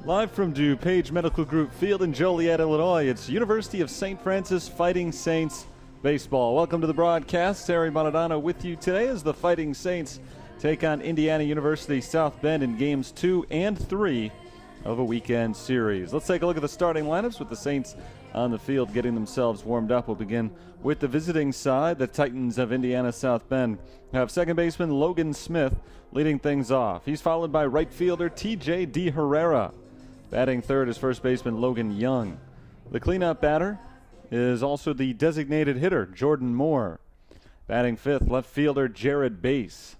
Live from DuPage Medical Group Field in Joliet, Illinois, it's University of St. Francis Fighting Saints baseball. Welcome to the broadcast. Terry Bonadonna with you today as the Fighting Saints take on Indiana University South Bend in games 2 and 3 of a weekend series. Let's take a look at the starting lineups with the Saints on the field getting themselves warmed up. We'll begin with the visiting side. The Titans of Indiana South Bend have second baseman Logan Smith leading things off. He's followed by right fielder TJ De Herrera. Batting third is first baseman Logan Young. The cleanup batter is also the designated hitter, Jordan Moore. Batting fifth, left fielder Jared Bass.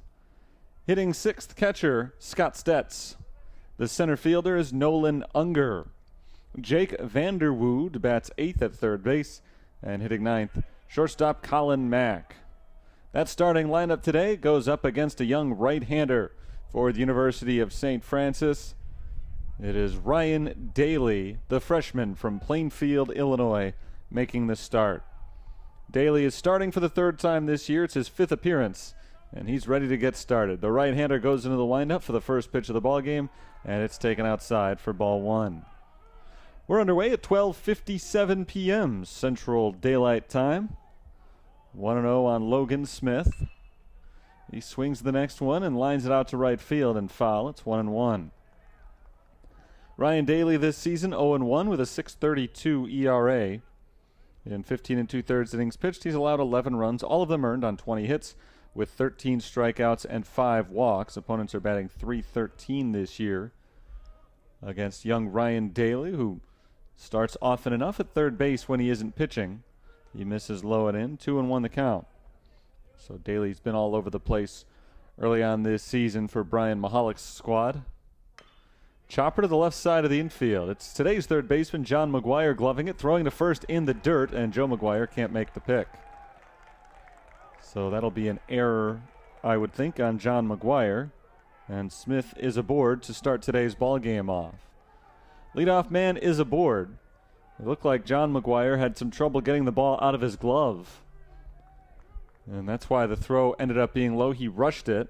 Hitting sixth, catcher Scott Stetz. The center fielder is Nolan Unger. Jake Vanderwood bats eighth at third base. And hitting ninth, shortstop Colin Mack. That starting lineup today goes up against a young right-hander for the University of St. Francis. It is Ryan Daly, the freshman from Plainfield, Illinois, making the start. Daly is starting for the third time this year. It's his fifth appearance, and he's ready to get started. The right-hander goes into the windup for the first pitch of the ballgame, and it's taken outside for ball one. We're underway at 12:57 p.m. Central Daylight Time. 1-0 on Logan Smith. He swings the next one and lines it out to right field and foul. It's 1-1. Ryan Daly this season 0-1 with a 6.32 ERA. In 15 2/3 innings pitched, he's allowed 11 runs, all of them earned on 20 hits, with 13 strikeouts and 5 walks. Opponents are batting .313 this year against young Ryan Daly, who starts often enough at third base when he isn't pitching. He misses low and in, 2-1 the count. So Daly's been all over the place early on this season for Brian Mahalick's squad. Chopper to the left side of the infield. It's today's third baseman, John McGuire, gloving it, throwing to first in the dirt, and Joe McGuire can't make the pick. So that'll be an error, I would think, on John McGuire. And Smith is aboard to start today's ball game off. Leadoff man is aboard. It looked like John McGuire had some trouble getting the ball out of his glove. And that's why the throw ended up being low. He rushed it.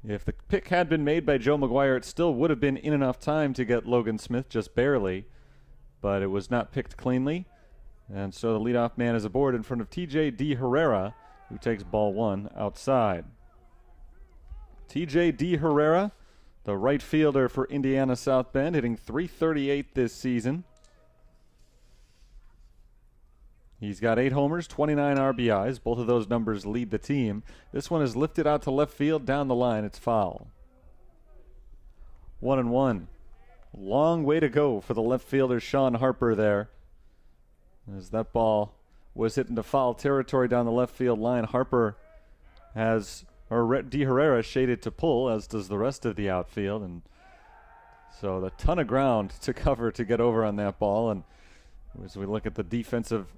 If the pick had been made by Joe McGuire, it still would have been in enough time to get Logan Smith, just barely. But it was not picked cleanly. And so the leadoff man is aboard in front of TJ De Herrera, who takes ball one outside. TJ De Herrera, the right fielder for Indiana South Bend, hitting .338 this season. He's got 8 homers, 29 RBIs. Both of those numbers lead the team. This one is lifted out to left field. Down the line, it's foul. 1-1. Long way to go for the left fielder, Sean Harper, there. As that ball was hit into foul territory down the left field line, Harper has De Herrera shaded to pull, as does the rest of the outfield. And so a ton of ground to cover to get over on that ball. And as we look at the defensive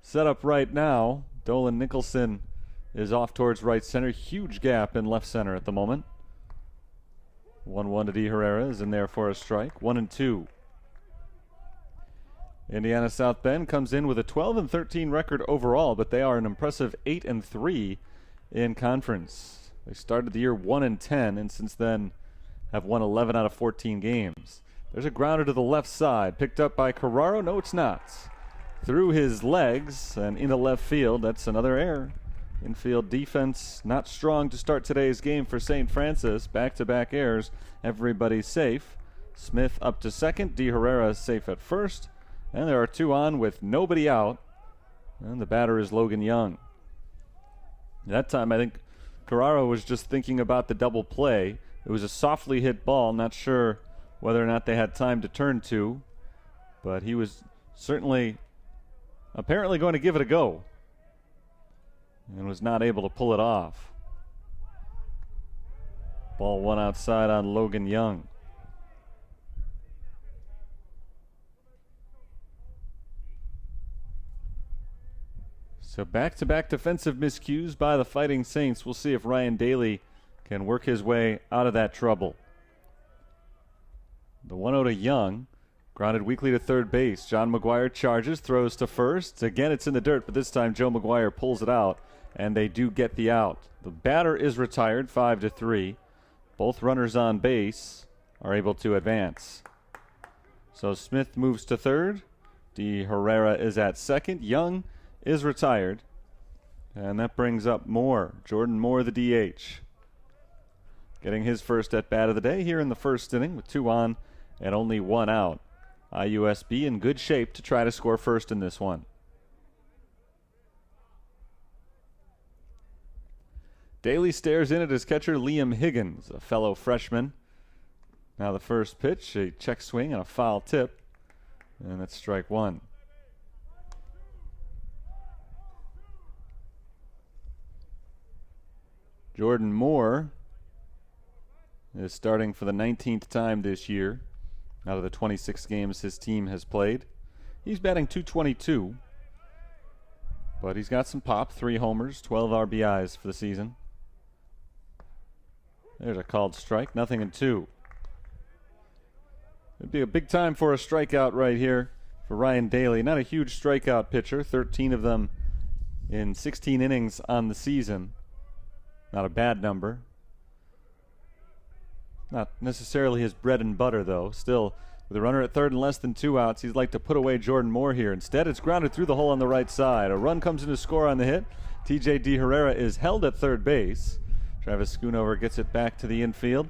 set up right now, Dolan Nicholson is off towards right center. Huge gap in left center at the moment. 1-1 to De Herrera is in there for a strike. 1-2. Indiana South Bend comes in with a 12-13 record overall, but they are an impressive 8-3 in conference. They started the year 1-10, and since then have won 11 out of 14 games. There's a grounder to the left side, picked up by Carraro. No, it's not. Through his legs and into left field. That's another error. Infield defense not strong to start today's game for St. Francis. Back-to-back errors. Everybody's safe. Smith up to second. De Herrera is safe at first. And there are 2 on with nobody out. And the batter is Logan Young. That time I think Carraro was just thinking about the double play. It was a softly hit ball. Not sure whether or not they had time to turn to. But he was certainly apparently going to give it a go and was not able to pull it off. Ball one outside on Logan Young. So back-to-back defensive miscues by the Fighting Saints. We'll see if Ryan Daly can work his way out of that trouble. The 1-0 to Young. Grounded weakly to third base. John McGuire charges, throws to first. Again, it's in the dirt, but this time Joe McGuire pulls it out, and they do get the out. The batter is retired, 5-3. Both runners on base. are able to advance. So Smith moves to third. De Herrera is at second. Young is retired. And that brings up Moore, Jordan Moore, the DH. Getting his first at-bat of the day here in the first inning with 2 on and only 1 out. IUSB in good shape to try to score first in this one. Daly stares in at his catcher, Liam Higgins, a fellow freshman. Now the first pitch, a check swing and a foul tip. And that's strike 1. Jordan Moore is starting for the 19th time this year out of the 26 games his team has played. He's batting .222, but he's got some pop, 3 homers, 12 RBIs for the season. There's a called strike, 0-2. It'd be a big time for a strikeout right here for Ryan Daly. Not a huge strikeout pitcher, 13 of them in 16 innings on the season. Not a bad number. Not necessarily his bread and butter, though. Still, with a runner at third and less than 2 outs, he'd like to put away Jordan Moore here. Instead, it's grounded through the hole on the right side. A run comes in to score on the hit. TJ De Herrera is held at third base. Travis Schoonover gets it back to the infield.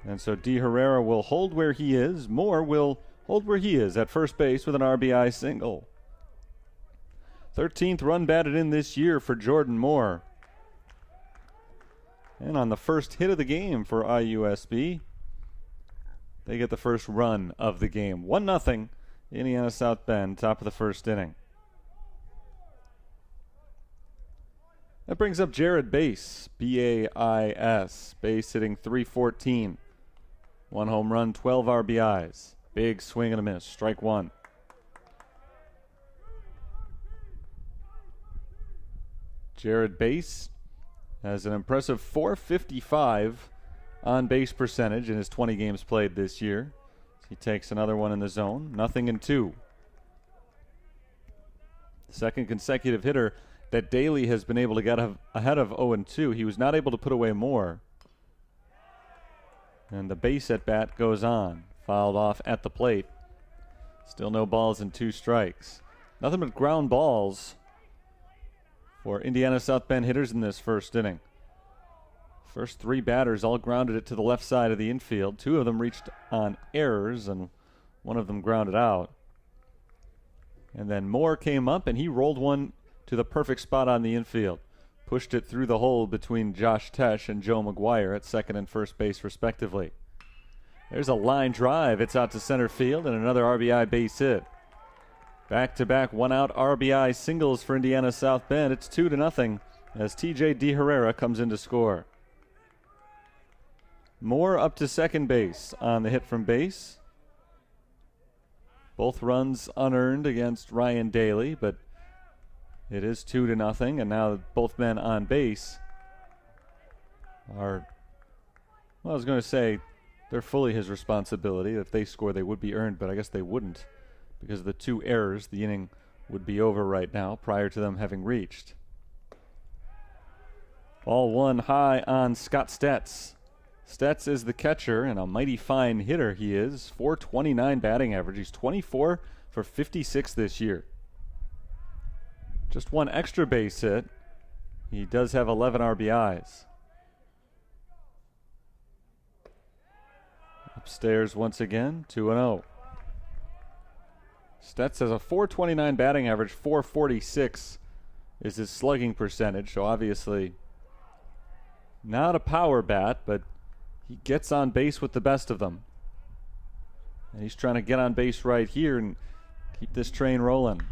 And so De Herrera will hold where he is. Moore will hold where he is at first base with an RBI single. 13th run batted in this year for Jordan Moore. And on the first hit of the game for IUSB, they get the first run of the game. 1-0, Indiana South Bend, top of the first inning. That brings up Jared Bass, B-A-I-S. Bass hitting .314. 1 home run, 12 RBIs. Big swing and a miss, strike 1. Jared Bass has an impressive .455 on base percentage in his 20 games played this year. He takes another one in the zone. 0-2. Second consecutive hitter that Daly has been able to get ahead of 0-2. He was not able to put away Moore. And the base at bat goes on. Fouled off at the plate. Still no balls and 2 strikes. Nothing but ground balls for Indiana South Bend hitters in this first inning. First 3 batters all grounded it to the left side of the infield. 2 of them reached on errors, and 1 of them grounded out. And then Moore came up, and he rolled one to the perfect spot on the infield. Pushed it through the hole between Josh Tesh and Joe McGuire at second and first base, respectively. There's a line drive. It's out to center field, and another RBI base hit. Back-to-back one-out RBI singles for Indiana South Bend. It's 2-0 as TJ De Herrera comes in to score. Moore up to second base on the hit from base. Both runs unearned against Ryan Daly, but it is 2-0, and now both men on base are, well, I was going to say they're fully his responsibility. If they score, they would be earned, but I guess they wouldn't. Because of the 2 errors, the inning would be over right now prior to them having reached. Ball 1 high on Scott Stetz. Stetz is the catcher and a mighty fine hitter he is. .429 batting average. He's 24 for 56 this year. Just 1 extra base hit. He does have 11 RBIs. Upstairs once again, 2-0. Stetz has a .429 batting average. .446 is his slugging percentage, so obviously not a power bat, but he gets on base with the best of them. And he's trying to get on base right here and keep this train rolling.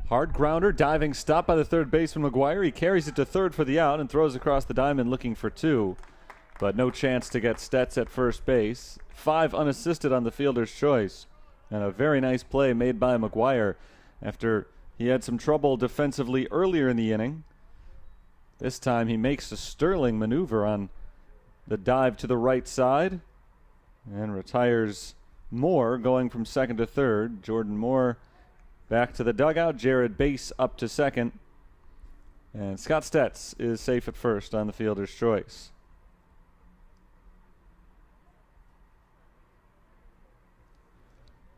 Hard grounder, diving stop by the third baseman McGuire. He carries it to third for the out and throws across the diamond looking for 2. But no chance to get Stetz at first base. 5 unassisted on the fielder's choice. And a very nice play made by McGuire after he had some trouble defensively earlier in the inning. This time he makes a sterling maneuver on the dive to the right side and retires Moore going from second to third. Jordan Moore back to the dugout. Jared Bass up to second. And Scott Stetz is safe at first on the fielder's choice.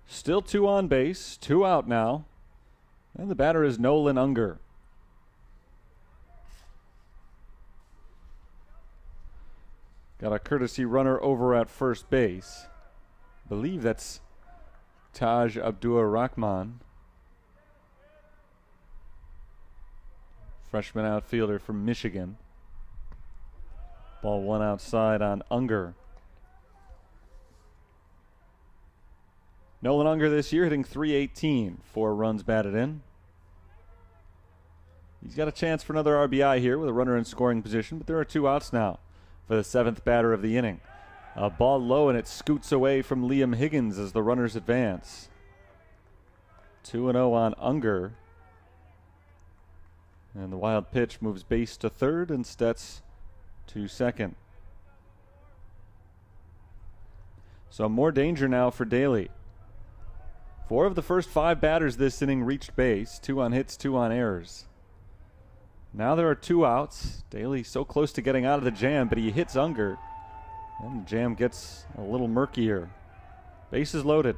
Still 2 on base, 2 out now. And the batter is Nolan Unger. Got a courtesy runner over at first base. I believe that's Taj Abdur-Rahman. Freshman outfielder from Michigan. Ball 1 outside on Unger. Nolan Unger this year hitting .318, 4 runs batted in. He's got a chance for another RBI here with a runner in scoring position, but there are 2 outs now for the 7th batter of the inning. A ball low, and it scoots away from Liam Higgins as the runners advance. 2-0 on Unger. And the wild pitch moves base to third and Stetz to second. So more danger now for Daly. 4 of the first 5 batters this inning reached base, 2 on hits, 2 on errors. Now there are 2 outs. Daly so close to getting out of the jam, but he hits Unger. And the jam gets a little murkier. Bases loaded.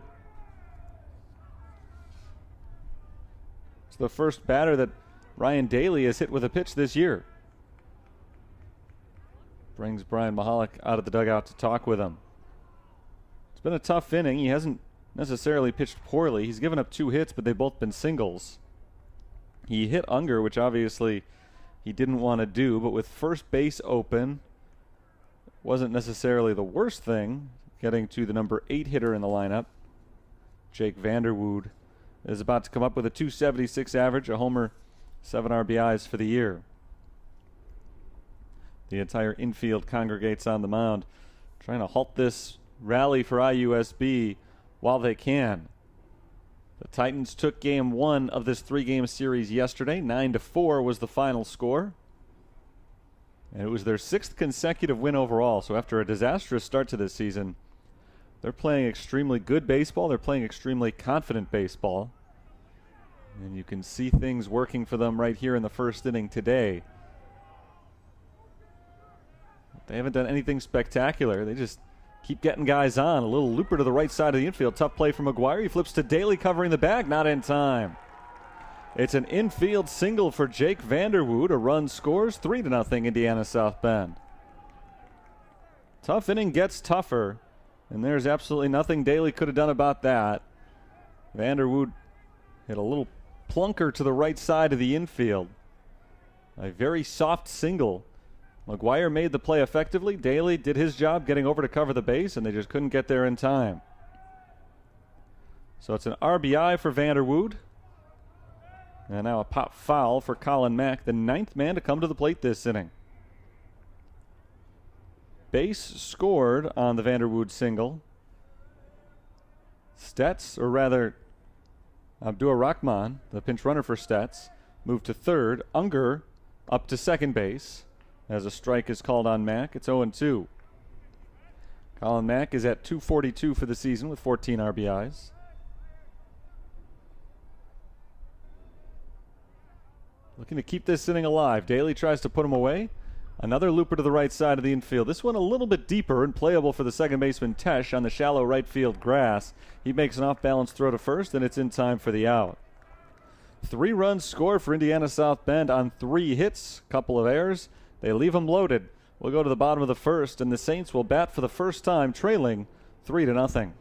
It's the first batter that Ryan Daly has hit with a pitch this year. Brings Brian Mahalik out of the dugout to talk with him. It's been a tough inning. He hasn't necessarily pitched poorly. He's given up 2 hits, but they've both been singles. He hit Unger, which obviously he didn't want to do, but with first base open, wasn't necessarily the worst thing. Getting to the number 8 hitter in the lineup, Jake Vanderwood, is about to come up with a .276 average, a homer, 7 RBIs for the year. The entire infield congregates on the mound, trying to halt this rally for IUSB while they can. The Titans took game 1 of this 3-game series yesterday. 9-4 was the final score. And it was their 6th consecutive win overall. So after a disastrous start to this season, they're playing extremely good baseball. They're playing extremely confident baseball. And you can see things working for them right here in the first inning today. They haven't done anything spectacular. They just keep getting guys on. A little looper to the right side of the infield. Tough play from McGuire. He flips to Daly covering the bag. Not in time. It's an infield single for Jake Vanderwood. A run scores. 3-0 Indiana South Bend. Tough inning gets tougher. And there's absolutely nothing Daly could have done about that. Vanderwood hit a little plunker to the right side of the infield. A very soft single. McGuire made the play effectively. Daly did his job getting over to cover the base, and they just couldn't get there in time. So it's an RBI for Vanderwood. And now a pop foul for Colin Mack, the 9th man to come to the plate this inning. Base scored on the Vanderwood single. Stetz, or rather Abdur-Rahman, the pinch runner for Stetz, moved to third. Unger up to second base as a strike is called on Mack. It's 0-2. Colin Mack is at .242 for the season with 14 RBIs. Looking to keep this inning alive. Daly tries to put him away. Another looper to the right side of the infield. This one a little bit deeper and playable for the second baseman Tesh on the shallow right field grass. He makes an off-balance throw to first, and it's in time for the out. 3 runs scored for Indiana South Bend on 3 hits, couple of errors. They leave them loaded. We'll go to the bottom of the first, and the Saints will bat for the first time, trailing 3-0.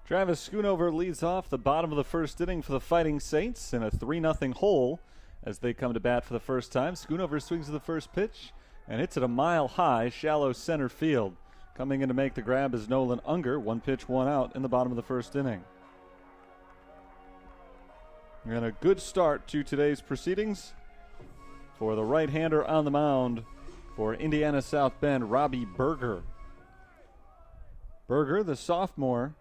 Travis Schoonover leads off the bottom of the first inning for the Fighting Saints in a 3-0 hole as they come to bat for the first time. Schoonover swings to the first pitch and hits it a mile high, shallow center field. Coming in to make the grab is Nolan Unger. 1 pitch, 1 out in the bottom of the first inning. And a good start to today's proceedings for the right-hander on the mound for Indiana South Bend, Robbie Berger. Berger, the sophomore,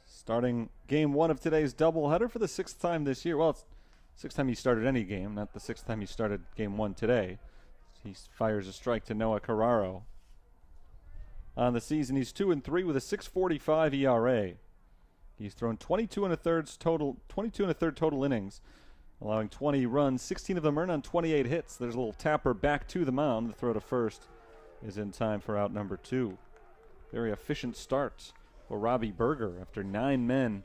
starting game 1 of today's doubleheader for the 6th time this year. Well, it's the 6th time he started any game, not the 6th time he started game 1 today. He fires a strike to Noah Carraro. On the season, he's 2-3 with a 6.45 ERA. He's thrown 22 and a third total innings, allowing 20 runs, 16 of them earned on 28 hits. There's a little tapper back to the mound. The throw to first is in time for out number 2. Very efficient start for Robbie Berger after 9 men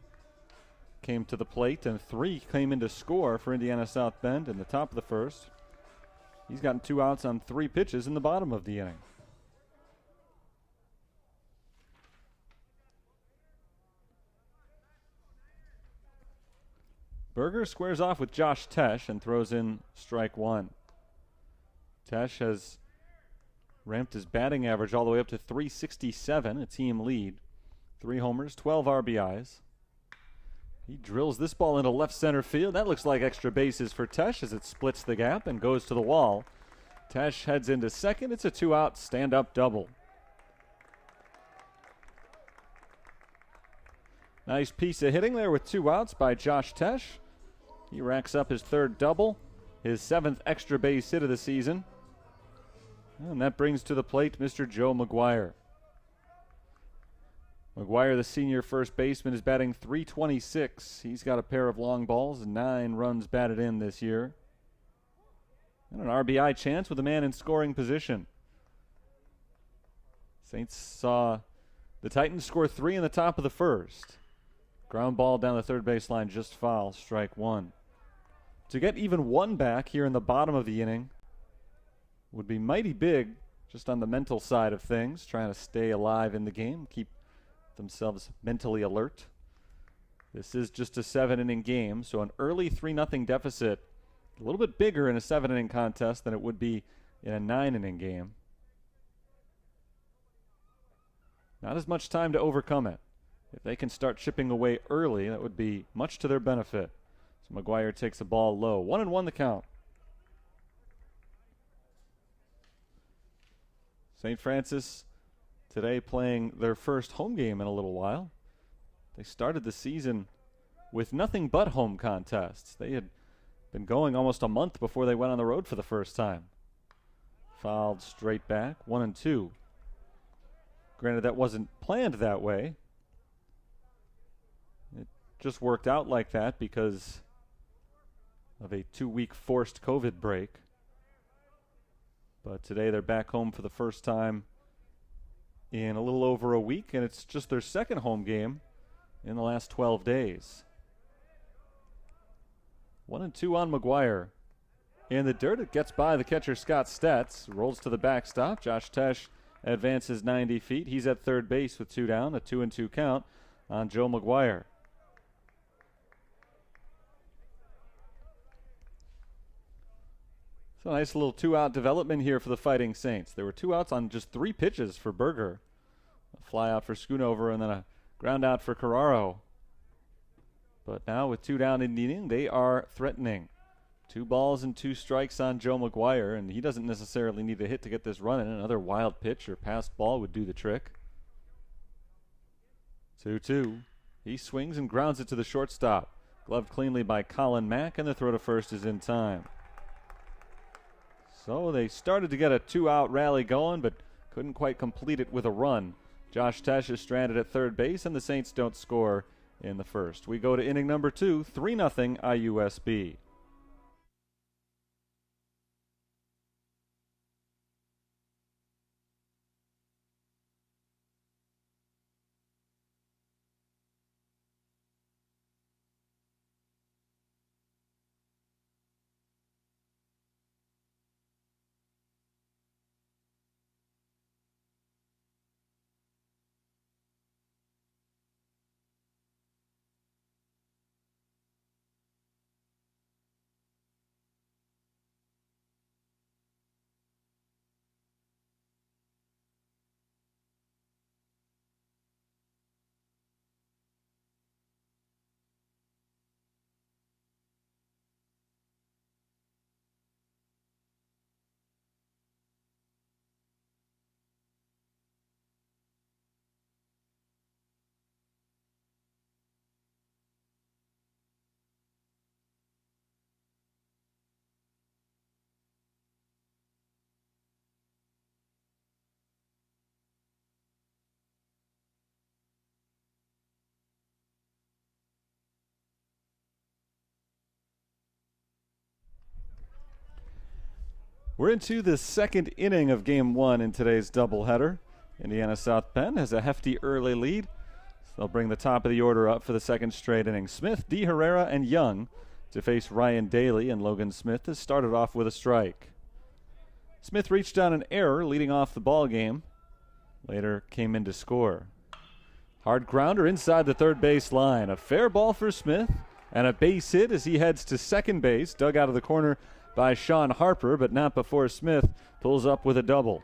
came to the plate and 3 came in to score for Indiana South Bend in the top of the first. He's gotten 2 outs on 3 pitches in the bottom of the inning. Berger squares off with Josh Tesh and throws in strike 1. Tesh has ramped his batting average all the way up to .367, a team lead. 3 homers, 12 RBIs. He drills this ball into left center field. That looks like extra bases for Tesh as it splits the gap and goes to the wall. Tesh heads into second. It's a 2-out stand-up double. Nice piece of hitting there with 2 outs by Josh Tesh. He racks up his 3rd double, his 7th extra base hit of the season. And that brings to the plate Mr. Joe McGuire. McGuire, the senior first baseman, is batting .326. He's got a pair of long balls, 9 runs batted in this year. And an RBI chance with a man in scoring position. Saints saw the Titans score 3 in the top of the first. Ground ball down the third baseline, just foul, strike 1. To get even 1 back here in the bottom of the inning would be mighty big just on the mental side of things, trying to stay alive in the game, keep themselves mentally alert. This is just a 7-inning game, so an early 3-0 deficit, a little bit bigger in a 7-inning contest than it would be in a 9-inning game. Not as much time to overcome it. If they can start chipping away early, that would be much to their benefit. So McGuire takes the ball low. 1-1 the count. St. Francis today playing their first home game in a little while. They started the season with nothing but home contests. They had been going almost a month before they went on the road for the first time. Fouled straight back, 1-2. Granted, that wasn't planned that way. It just worked out like that because of a 2-week forced COVID break. But today they're back home for the first time in a little over a week, and it's just their second home game in the last 12 days. 1-2 on McGuire. In the dirt, it gets by the catcher Scott Stetz, rolls to the backstop. Josh Tesh advances 90 feet. He's at third base with 2 down, a 2-2 count on Joe McGuire. So nice little 2-out development here for the Fighting Saints. There were 2 outs on just 3 pitches for Berger. A fly out for Schoonover and then a ground out for Carraro. But now with 2 down in the inning, they are threatening. 2 balls and 2 strikes on Joe McGuire, and he doesn't necessarily need a hit to get this run in. Another wild pitch or passed ball would do the trick. 2-2. He swings and grounds it to the shortstop. Gloved cleanly by Colin Mack, and the throw to first is in time. So they started to get a 2-out rally going, but couldn't quite complete it with a run. Josh Tesh is stranded at third base, and the Saints don't score in the first. We go to inning number 2, 3-0 IUSB. We're into the second inning of Game 1 in today's doubleheader. Indiana South Bend has a hefty early lead. So they'll bring the top of the order up for the second straight inning. Smith, D. Herrera, and Young to face Ryan Daly, and Logan Smith has started off with a strike. Smith reached on an error leading off the ball game. Later came in to score. Hard grounder inside the third base line. A fair ball for Smith and a base hit as he heads to second base, dug out of the corner by Sean Harper, but not before Smith pulls up with a double.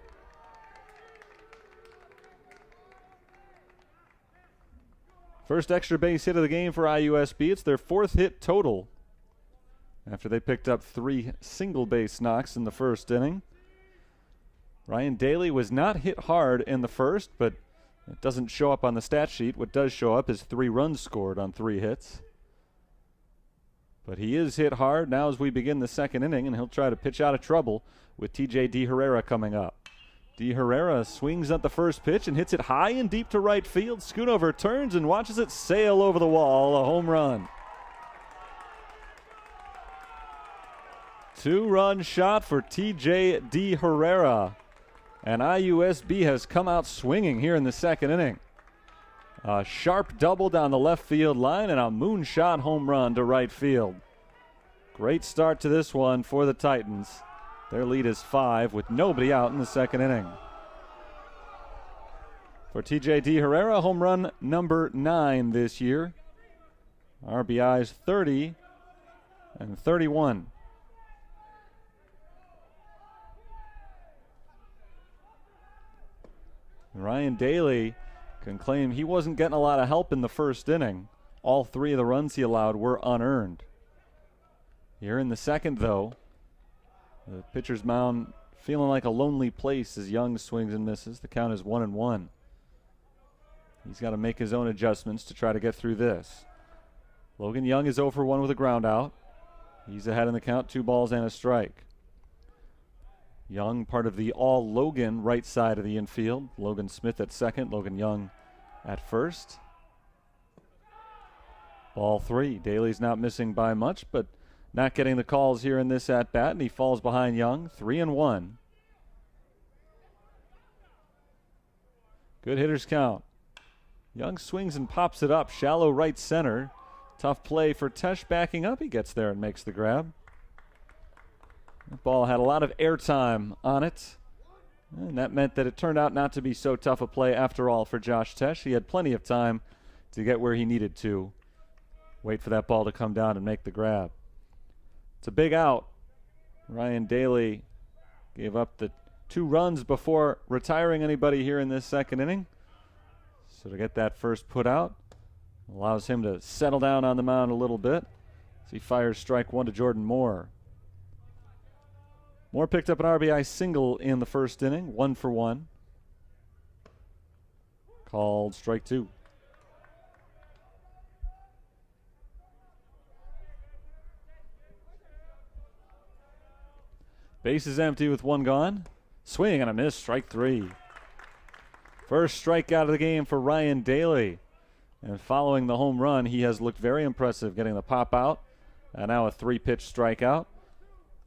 First extra base hit of the game for IUSB. It's their fourth hit total after they picked up 3 single base knocks in the first inning. Ryan Daly was not hit hard in the first, but it doesn't show up on the stat sheet. What does show up is 3 runs scored on 3 hits. But he is hit hard now as we begin the second inning, and he'll try to pitch out of trouble with TJ D. Herrera coming up. D. Herrera swings at the first pitch and hits it high and deep to right field. Schoonover turns and watches it sail over the wall, a home run. 2-run shot for TJ D. Herrera. And IUSB has come out swinging here in the second inning. A sharp double down the left field line and a moonshot home run to right field. Great start to this one for the Titans. Their lead is 5 with nobody out in the second inning. For TJ D. Herrera, home run number 9 this year. RBIs 30 and 31. Ryan Daly can claim he wasn't getting a lot of help in the first inning. All 3 of the runs he allowed were unearned. Here in the second, though, the pitcher's mound feeling like a lonely place as Young swings and misses. The count is 1-1. He's got to make his own adjustments to try to get through this. Logan Young is 0 for 1 with a ground out. He's ahead in the count, 2 balls and a strike. Young, part of the all-Logan right side of the infield. Logan Smith at second, Logan Young at first. Ball 3. Daly's not missing by much, but not getting the calls here in this at-bat, and he falls behind Young, 3-1. Good hitter's count. Young swings and pops it up, shallow right center. Tough play for Tesh backing up. He gets there and makes the grab. That ball had a lot of airtime on it, and that meant that it turned out not to be so tough a play after all for Josh Tesh. He had plenty of time to get where he needed to. Wait for that ball to come down and make the grab. It's a big out. Ryan Daly gave up the 2 runs before retiring anybody here in this second inning. So to get that first put out allows him to settle down on the mound a little bit as he fires strike 1 to Jordan Moore. Moore picked up an RBI single in the first inning, 1 for 1. Called strike 2. Base is empty with 1 gone. Swing and a miss, strike 3. First strikeout of the game for Ryan Daly. And following the home run, he has looked very impressive, getting the pop out. And now a 3-pitch strikeout.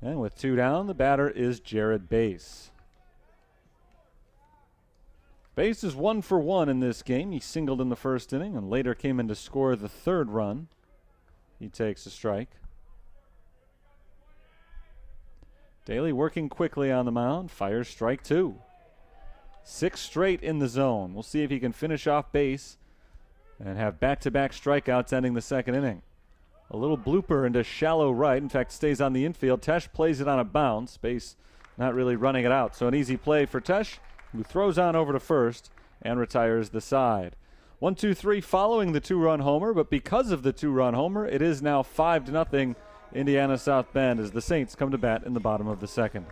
And with 2 down, the batter is Jared Bass. Bass is 1 for 1 in this game. He singled in the first inning and later came in to score the 3rd run. He takes a strike. Daly working quickly on the mound, fires strike 2. 6 straight in the zone. We'll see if he can finish off Bass and have back-to-back strikeouts ending the second inning. A little blooper into shallow right. In fact, stays on the infield. Tesh plays it on a bounce. Bass not really running it out. So an easy play for Tesh, who throws on over to first and retires the side. 1-2-3 following the 2-run homer, but because of the 2-run homer, it is now 5-0 Indiana South Bend as the Saints come to bat in the bottom of the second.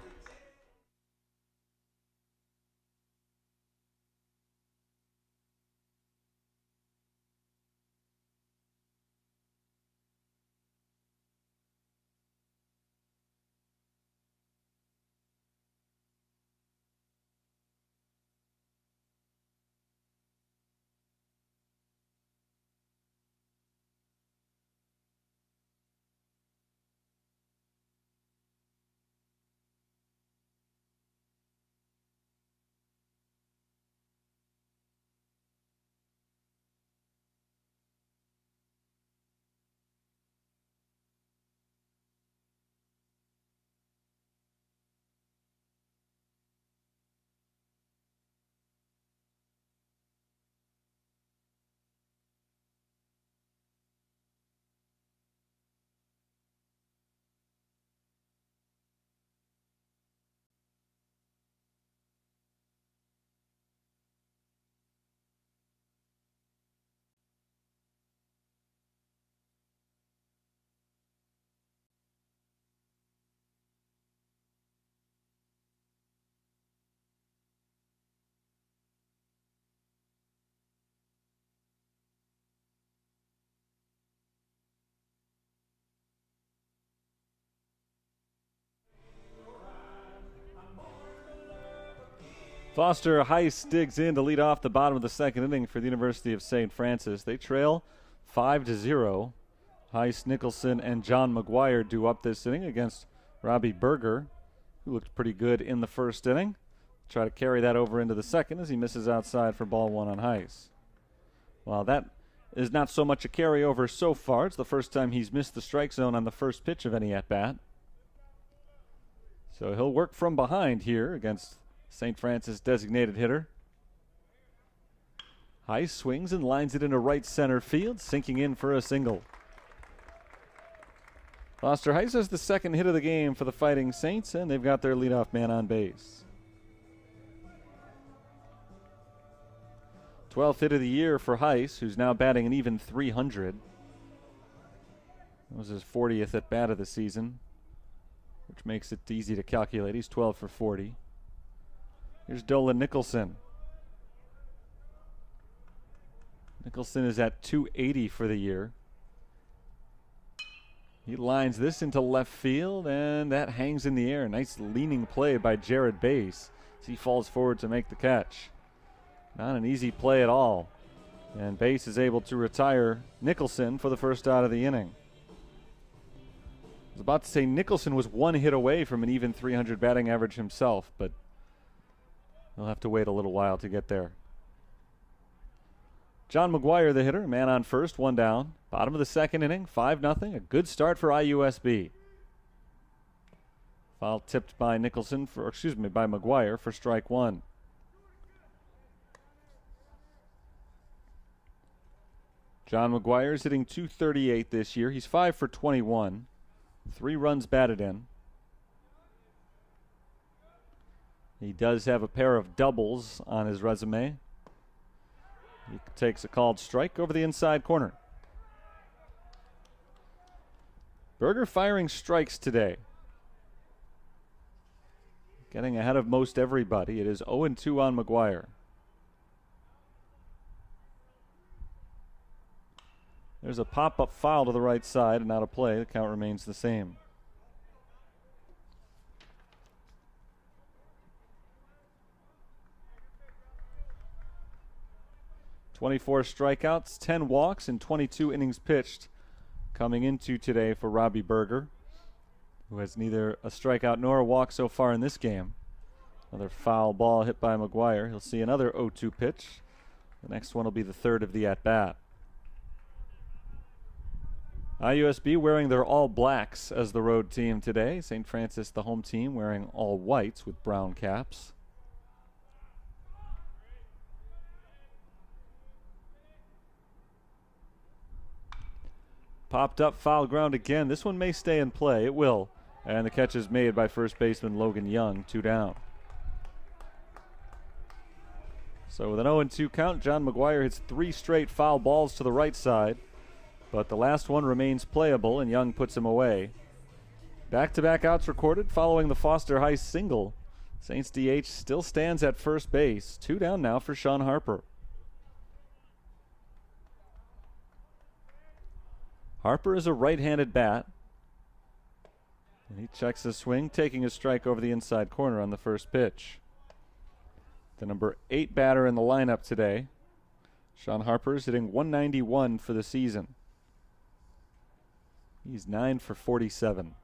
Foster Heiss digs in to lead off the bottom of the second inning for the University of St. Francis. They trail 5-0. Heiss, Nicholson, and John McGuire do up this inning against Robbie Berger, who looked pretty good in the first inning. Try to carry that over into the second as he misses outside for ball one on Heiss. Well, that is not so much a carryover so far. It's the first time he's missed the strike zone on the first pitch of any at-bat. So he'll work from behind here against St. Francis designated hitter. Heiss swings and lines it into right center field, sinking in for a single. Foster Heiss has the second hit of the game for the Fighting Saints, and they've got their leadoff man on base. 12th hit of the year for Heiss, who's now batting an even .300. That was his 40th at bat of the season, which makes it easy to calculate. He's 12 for 40. Here's Dolan Nicholson. Nicholson is at .280 for the year. He lines this into left field, and that hangs in the air. Nice leaning play by Jared Bass as he falls forward to make the catch. Not an easy play at all. And Bass is able to retire Nicholson for the first out of the inning. I was about to say Nicholson was one hit away from an even .300 batting average himself, but he'll have to wait a little while to get there. John McGuire, the hitter, man on first, one down. Bottom of the second inning, 5-0. A good start for IUSB. Foul tipped by by McGuire for strike one. John McGuire is hitting .238 this year. He's 5 for 21. 3 runs batted in. He does have a pair of doubles on his resume. He takes a called strike over the inside corner. Berger firing strikes today. Getting ahead of most everybody. It is 0-2 on McGuire. There's a pop-up foul to the right side and out of play. The count remains the same. "24 strikeouts, 10 walks, and 22 innings pitched coming into today for Robbie Berger, who has neither a strikeout nor a walk so far in this game. Another foul ball hit by McGuire. He'll see another 0-2 pitch. The next one will be the third of the at-bat. IUSB wearing their all blacks as the road team today. St. Francis, the home team, wearing all whites with brown caps. Popped up, foul ground again. This one may stay in play. It will. And the catch is made by first baseman Logan Young, 2 down. So with an 0-2 count, John McGuire hits 3 straight foul balls to the right side. But the last one remains playable, and Young puts him away. Back-to-back outs recorded following the Foster Heiss single. Saints DH still stands at first base. 2 down now for Sean Harper. Harper is a right-handed bat. And he checks the swing, taking a strike over the inside corner on the first pitch. The number 8 batter in the lineup today. Sean Harper is hitting .191 for the season. He's 9 for 47.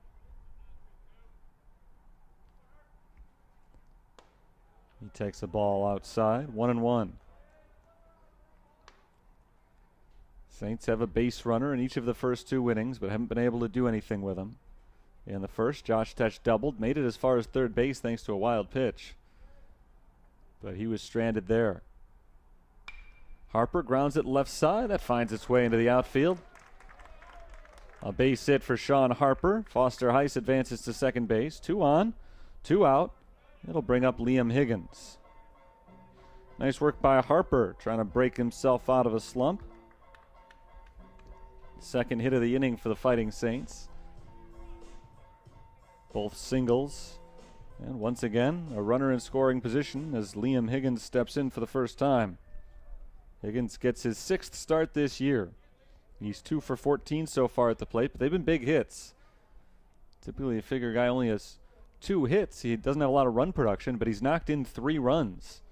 He takes a ball outside, 1-1. Saints have a base runner in each of the first 2 innings, but haven't been able to do anything with him. In the first, Josh Tetch doubled, made it as far as third base thanks to a wild pitch. But he was stranded there. Harper grounds it left side. That finds its way into the outfield. A base hit for Sean Harper. Foster Heiss advances to second base. 2 on, 2 out. It'll bring up Liam Higgins. Nice work by Harper, trying to break himself out of a slump. Second hit of the inning for the Fighting Saints. Both singles. And once again, a runner in scoring position as Liam Higgins steps in for the first time. Higgins gets his 6th start this year. He's 2 for 14 so far at the plate, but they've been big hits. Typically, a figure guy only has 2 hits. He doesn't have a lot of run production, but he's knocked in 3 runs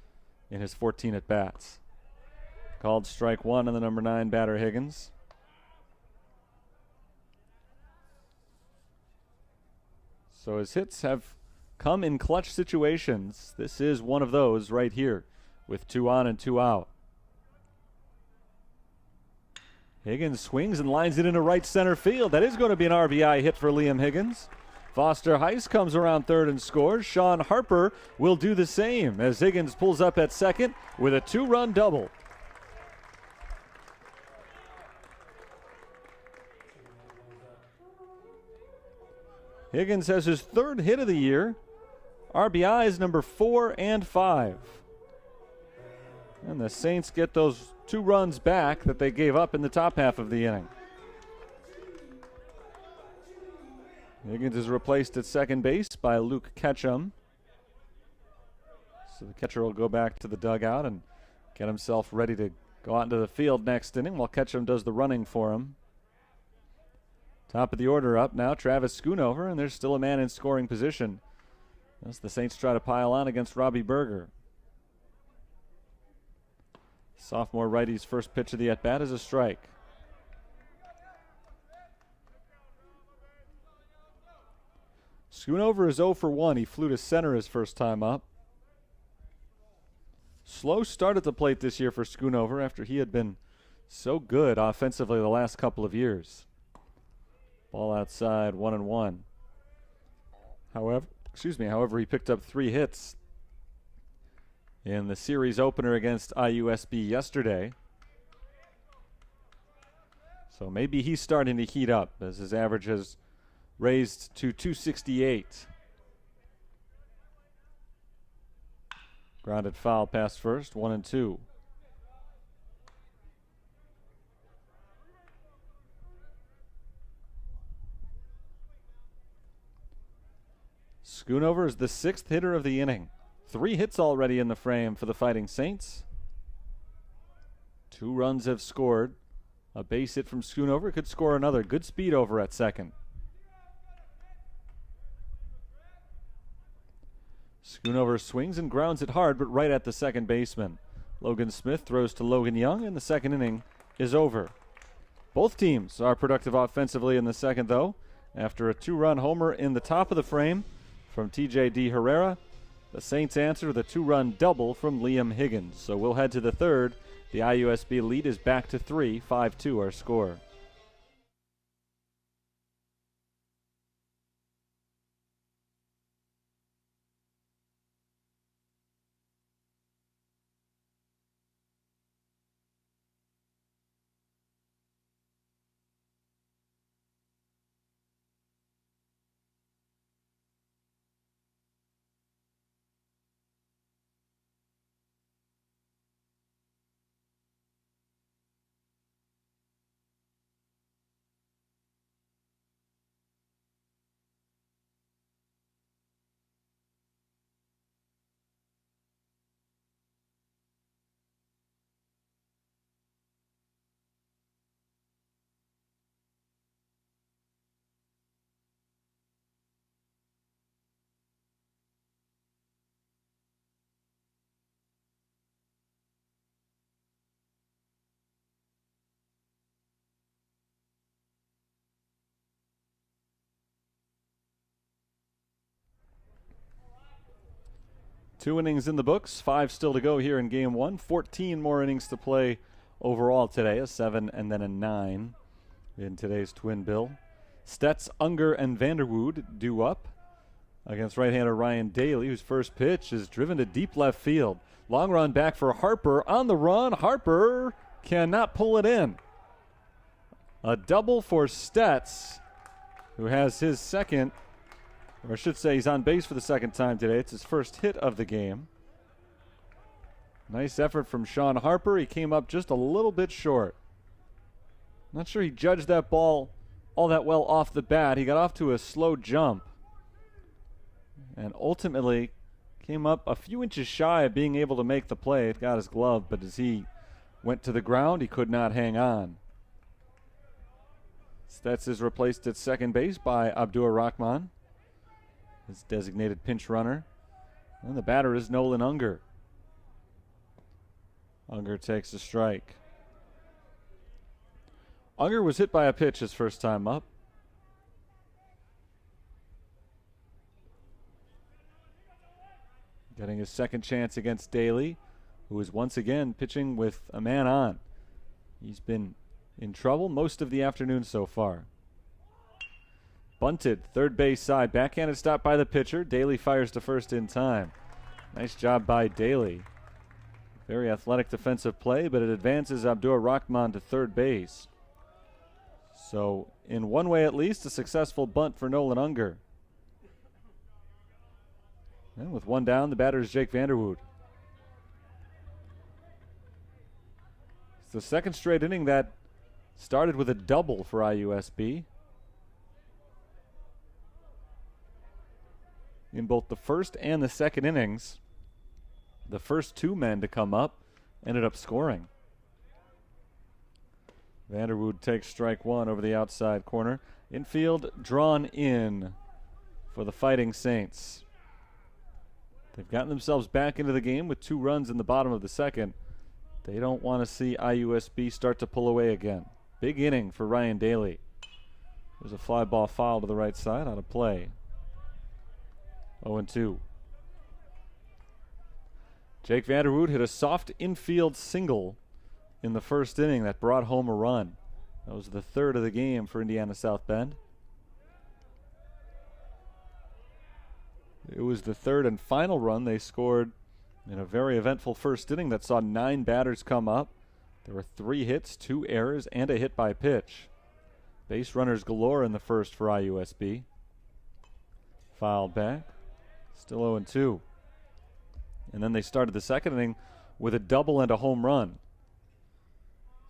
in his 14 at-bats. Called strike 1 on the number 9 batter, Higgins. So his hits have come in clutch situations. This is one of those right here with 2 on and 2 out. Higgins swings and lines it into right center field. That is going to be an RBI hit for Liam Higgins. Foster Heiss comes around third and scores. Sean Harper will do the same as Higgins pulls up at second with a 2-run double. Higgins has his 3rd hit of the year. RBIs number 4 and 5. And the Saints get those 2 runs back that they gave up in the top half of the inning. Higgins is replaced at second base by Luke Ketchum. So the catcher will go back to the dugout and get himself ready to go out into the field next inning while Ketchum does the running for him. Top of the order up now, Travis Schoonover, and there's still a man in scoring position as the Saints try to pile on against Robbie Berger. Sophomore righty's first pitch of the at-bat is a strike. Schoonover is 0 for 1. He flew to center his first time up. Slow start at the plate this year for Schoonover after he had been so good offensively the last couple of years. Ball outside, 1-1. However, he picked up 3 hits in the series opener against IUSB yesterday. So maybe he's starting to heat up as his average has raised to 268. Grounded foul past first, 1-2. Schoonover is the 6th hitter of the inning. 3 hits already in the frame for the Fighting Saints. 2 runs have scored. A base hit from Schoonover could score another. Good speed over at second. Schoonover swings and grounds it hard, but right at the second baseman. Logan Smith throws to Logan Young, and the second inning is over. Both teams are productive offensively in the second, though. After a 2-run homer in the top of the frame from T.J.D. Herrera, the Saints answer with a 2-run double from Liam Higgins. So we'll head to the third. The IUSB lead is back to 3, 5-2 our score. Two innings in the books, 5 still to go here in game 1. 14 more innings to play overall today, a 7 and then a 9 in today's twin bill. Stetz, Unger, and Vanderwood due up against right-hander Ryan Daly, whose first pitch is driven to deep left field. Long run back for Harper. On the run, Harper cannot pull it in. A double for Stetz, who has his second, or I should say he's on base for the second time today. It's his first hit of the game. Nice effort from Sean Harper. He came up just a little bit short. Not sure he judged that ball all that well off the bat. He got off to a slow jump and ultimately came up a few inches shy of being able to make the play. It got his glove, but as he went to the ground, he could not hang on. Stetz is replaced at second base by Abdur Rahman. his designated pinch runner. And the batter is Nolan Unger. Unger takes a strike. Unger was hit by a pitch his first time up. Getting his second chance against Daly, who is once again pitching with a man on. He's been in trouble most of the afternoon so far. Bunted, third base side, backhanded stop by the pitcher. Daly fires to first in time. Nice job by Daly. Very athletic defensive play, but it advances Abdur Rahman to third base. So, in one way at least, a successful bunt for Nolan Unger. And with one down, the batter is Jake Vanderwood. It's the second straight inning that started with a double for IUSB. In both the first and the second innings, the first two men to come up ended up scoring. Vanderwood takes strike one over the outside corner. Infield drawn in for the Fighting Saints. They've gotten themselves back into the game with 2 runs in the bottom of the second. They don't want to see IUSB start to pull away again. Big inning for Ryan Daly. There's a fly ball foul to the right side out of play. 0-2. Jake Vanderwood hit a soft infield single in the first inning that brought home a run. That was the third of the game for Indiana South Bend. It was the third and final run they scored in a very eventful first inning that saw 9 batters come up. There were 3 hits, 2 errors, and a hit by pitch. Base runners galore in the first for IUSB. Fouled back. Still 0-2. And then they started the second inning with a double and a home run.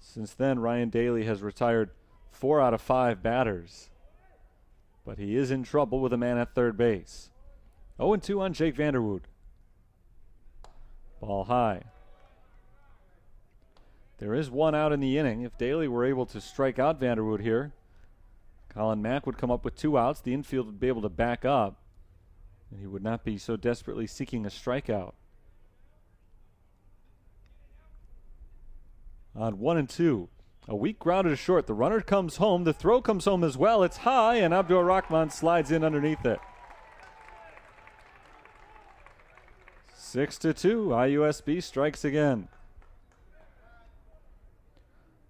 Since then, Ryan Daly has retired 4 out of 5 batters. But he is in trouble with a man at third base. 0-2 on Jake Vanderwood. Ball high. There is 1 out in the inning. If Daly were able to strike out Vanderwood here, Colin Mack would come up with 2 outs. The infield would be able to back up, and he would not be so desperately seeking a strikeout. On 1-2, a weak ground to short. The runner comes home. The throw comes home as well. It's high, and Abdur Rahman slides in underneath it. 6-2, IUSB strikes again.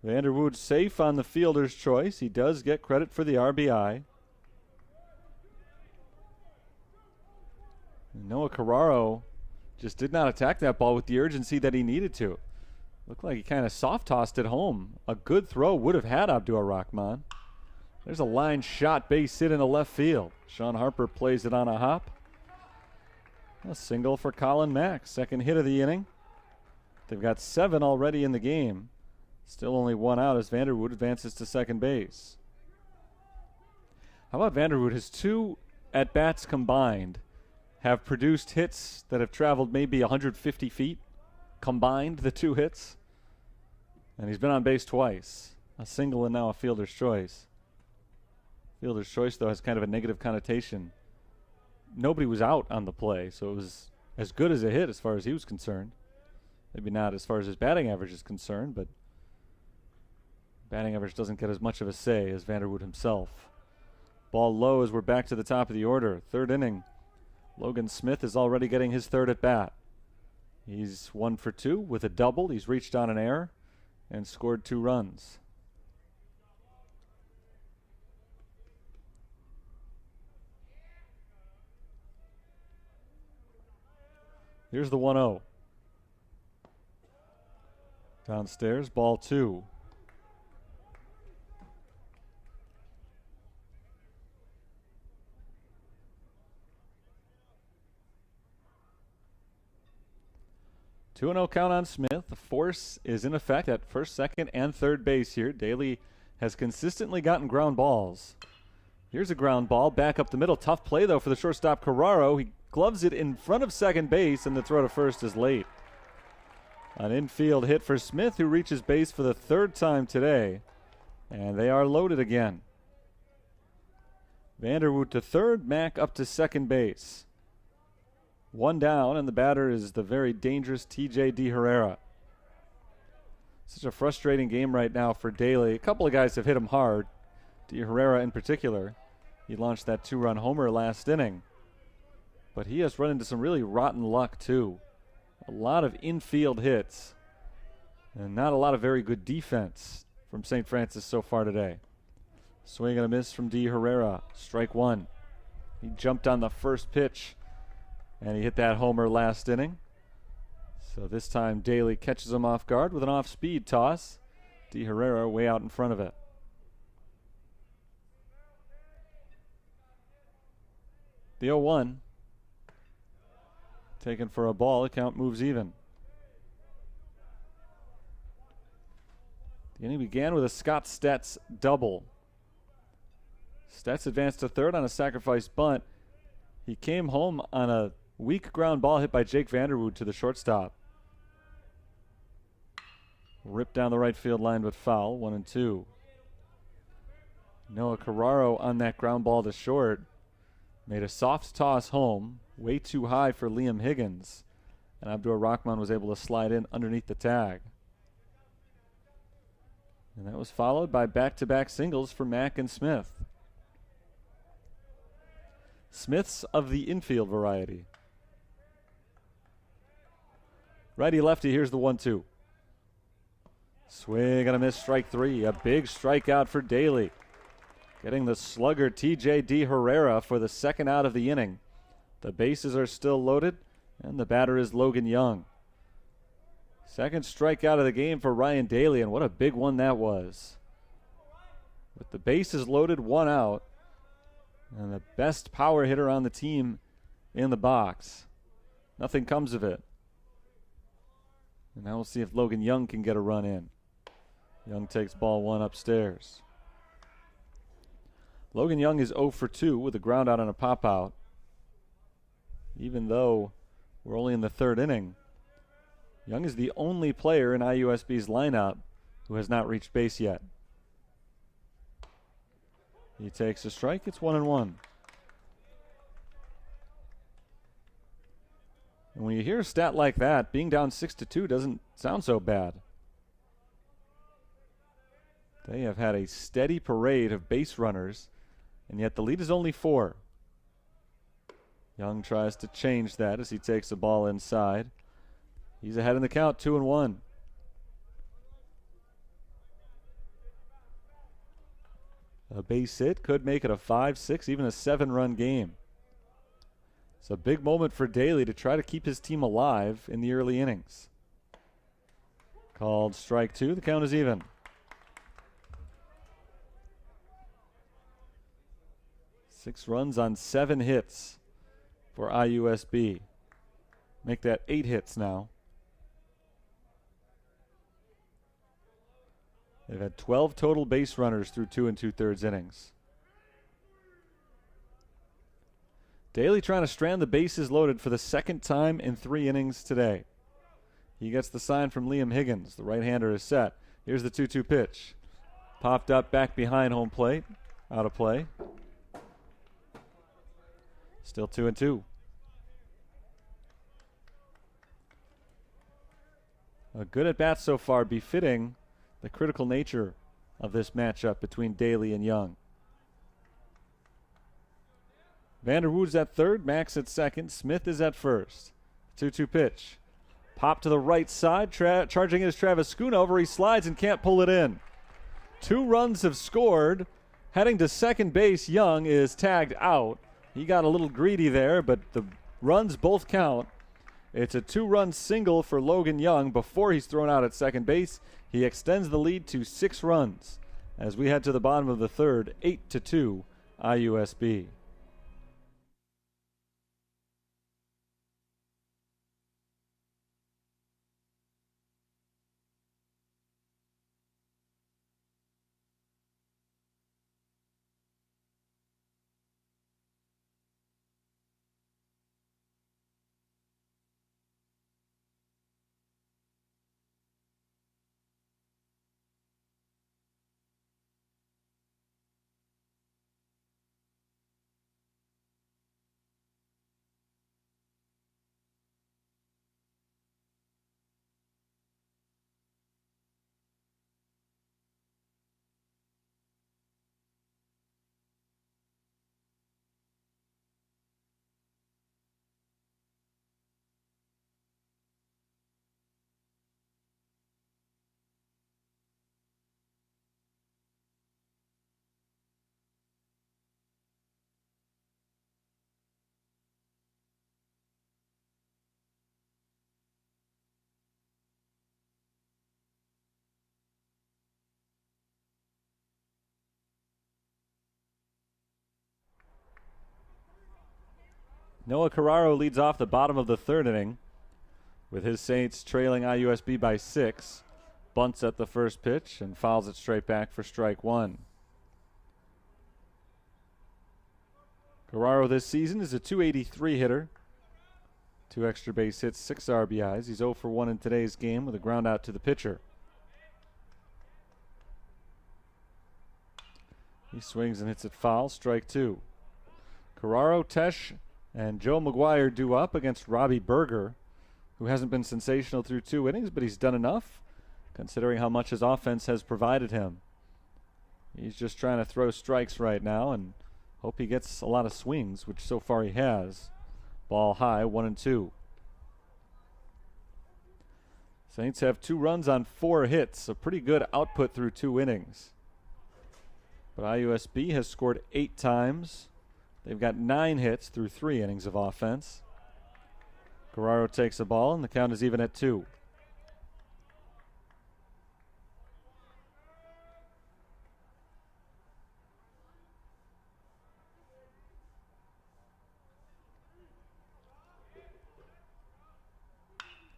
Vanderwood safe on the fielder's choice. He does get credit for the RBI. Noah Carraro just did not attack that ball with the urgency that he needed to. Looked like he kind of soft-tossed it home. A good throw would have had Abdur Rahman. There's a line shot base hit in the left field. Sean Harper plays it on a hop. A single for Colin Mack, second hit of the inning. They've got 7 already in the game. Still only 1 out as Vanderwood advances to second base. How about Vanderwood? His 2 at-bats combined have produced hits that have traveled maybe 150 feet. Combined, the 2 hits. And he's been on base twice. A single and now a fielder's choice. Fielder's choice, though, has kind of a negative connotation. Nobody was out on the play, so it was as good as a hit as far as he was concerned. Maybe not as far as his batting average is concerned, but batting average doesn't get as much of a say as Vanderwood himself. Ball low as we're back to the top of the order. Third inning. Logan Smith is already getting his third at bat. He's 1 for 2 with a double. He's reached on an error and scored 2 runs. Here's the 1-0. Downstairs, ball 2. Two 2-0 count on Smith. The force is in effect at first, second, and third base here. Daly has consistently gotten ground balls. Here's a ground ball back up the middle. Tough play, though, for the shortstop Carraro. He gloves it in front of second base, and the throw to first is late. An infield hit for Smith, who reaches base for the 3rd time today. And they are loaded again. Vanderwood to third, Mack up to second base. One down, and the batter is the very dangerous TJ De Herrera. Such a frustrating game right now for Daly. A couple of guys have hit him hard. De Herrera in particular. He launched that 2-run homer last inning. But he has run into some really rotten luck, too. A lot of infield hits. And not a lot of very good defense from St. Francis so far today. Swing and a miss from De Herrera. Strike one. He jumped on the first pitch, and he hit that homer last inning. So this time Daly catches him off guard with an off-speed toss. De Herrera way out in front of it. The 0-1. Taken for a ball. The count moves even. The inning began with a Scott Stetz double. Stetz advanced to third on a sacrifice bunt. He came home on a weak ground ball hit by Jake Vanderwood to the shortstop. Ripped down the right field line, but foul. 1-2. Noah Carraro on that ground ball to short. Made a soft toss home, way too high for Liam Higgins. And Abdur Rahman was able to slide in underneath the tag. And that was followed by back-to-back singles for Mack and Smith. Smith's of the infield variety. Righty-lefty, here's the 1-2. Swing and a miss, strike three. A big strikeout for Daly. Getting the slugger TJ De Herrera for the second out of the inning. The bases are still loaded, and the batter is Logan Young. Second strikeout of the game for Ryan Daly, and what a big one that was. With the bases loaded, one out, and the best power hitter on the team in the box. Nothing comes of it. And now we'll see if Logan Young can get a run in. Young takes ball one upstairs. Logan Young is 0 for 2 with a ground out and a pop out. Even though we're only in the third inning, Young is the only player in IUSB's lineup who has not reached base yet. He takes a strike. It's 1-1. And when you hear a stat like that, being down 6-2 doesn't sound so bad. They have had a steady parade of base runners, and yet the lead is only 4. Young tries to change that as he takes the ball inside. He's ahead in the count, 2-1. A base hit could make it a 5-6, even a 7-run game. It's a big moment for Daly to try to keep his team alive in the early innings. Called strike two. The count is even. Six runs on 7 hits for IUSB. Make that 8 hits now. They've had 12 total base runners through 2 2/3 innings. Daly trying to strand the bases loaded for the second time in 3 innings today. He gets the sign from Liam Higgins. The right-hander is set. Here's the 2-2 pitch. Popped up back behind home plate. Out of play. Still 2-2. A good at bat so far, befitting the critical nature of this matchup between Daly and Young. Vanderwood's at third, Max at second, Smith is at first. 2-2 pitch. Pop to the right side, charging is Travis Schoonover. He slides and can't pull it in. 2 runs have scored. Heading to second base, Young is tagged out. He got a little greedy there, but the runs both count. It's a 2-run single for Logan Young before he's thrown out at second base. He extends the lead to 6 runs as we head to the bottom of the third, 8-2 IUSB. Noah Carraro leads off the bottom of the third inning with his Saints trailing IUSB by 6. Bunts at the first pitch and fouls it straight back for strike one. Carraro this season is a .283 hitter. 2 extra base hits, 6 RBIs. He's 0 for 1 in today's game with a ground out to the pitcher. He swings and hits it foul, strike two. Carraro, Tesh, and Joe McGuire due up against Robbie Berger, who hasn't been sensational through 2 innings, but he's done enough considering how much his offense has provided him. He's just trying to throw strikes right now and hope he gets a lot of swings, which so far he has. Ball high, 1-2. Saints have 2 runs on 4 hits, a pretty good output through 2 innings. But IUSB has scored 8 times. They've got 9 hits through 3 innings of offense. Carraro takes a ball, and the count is even at 2.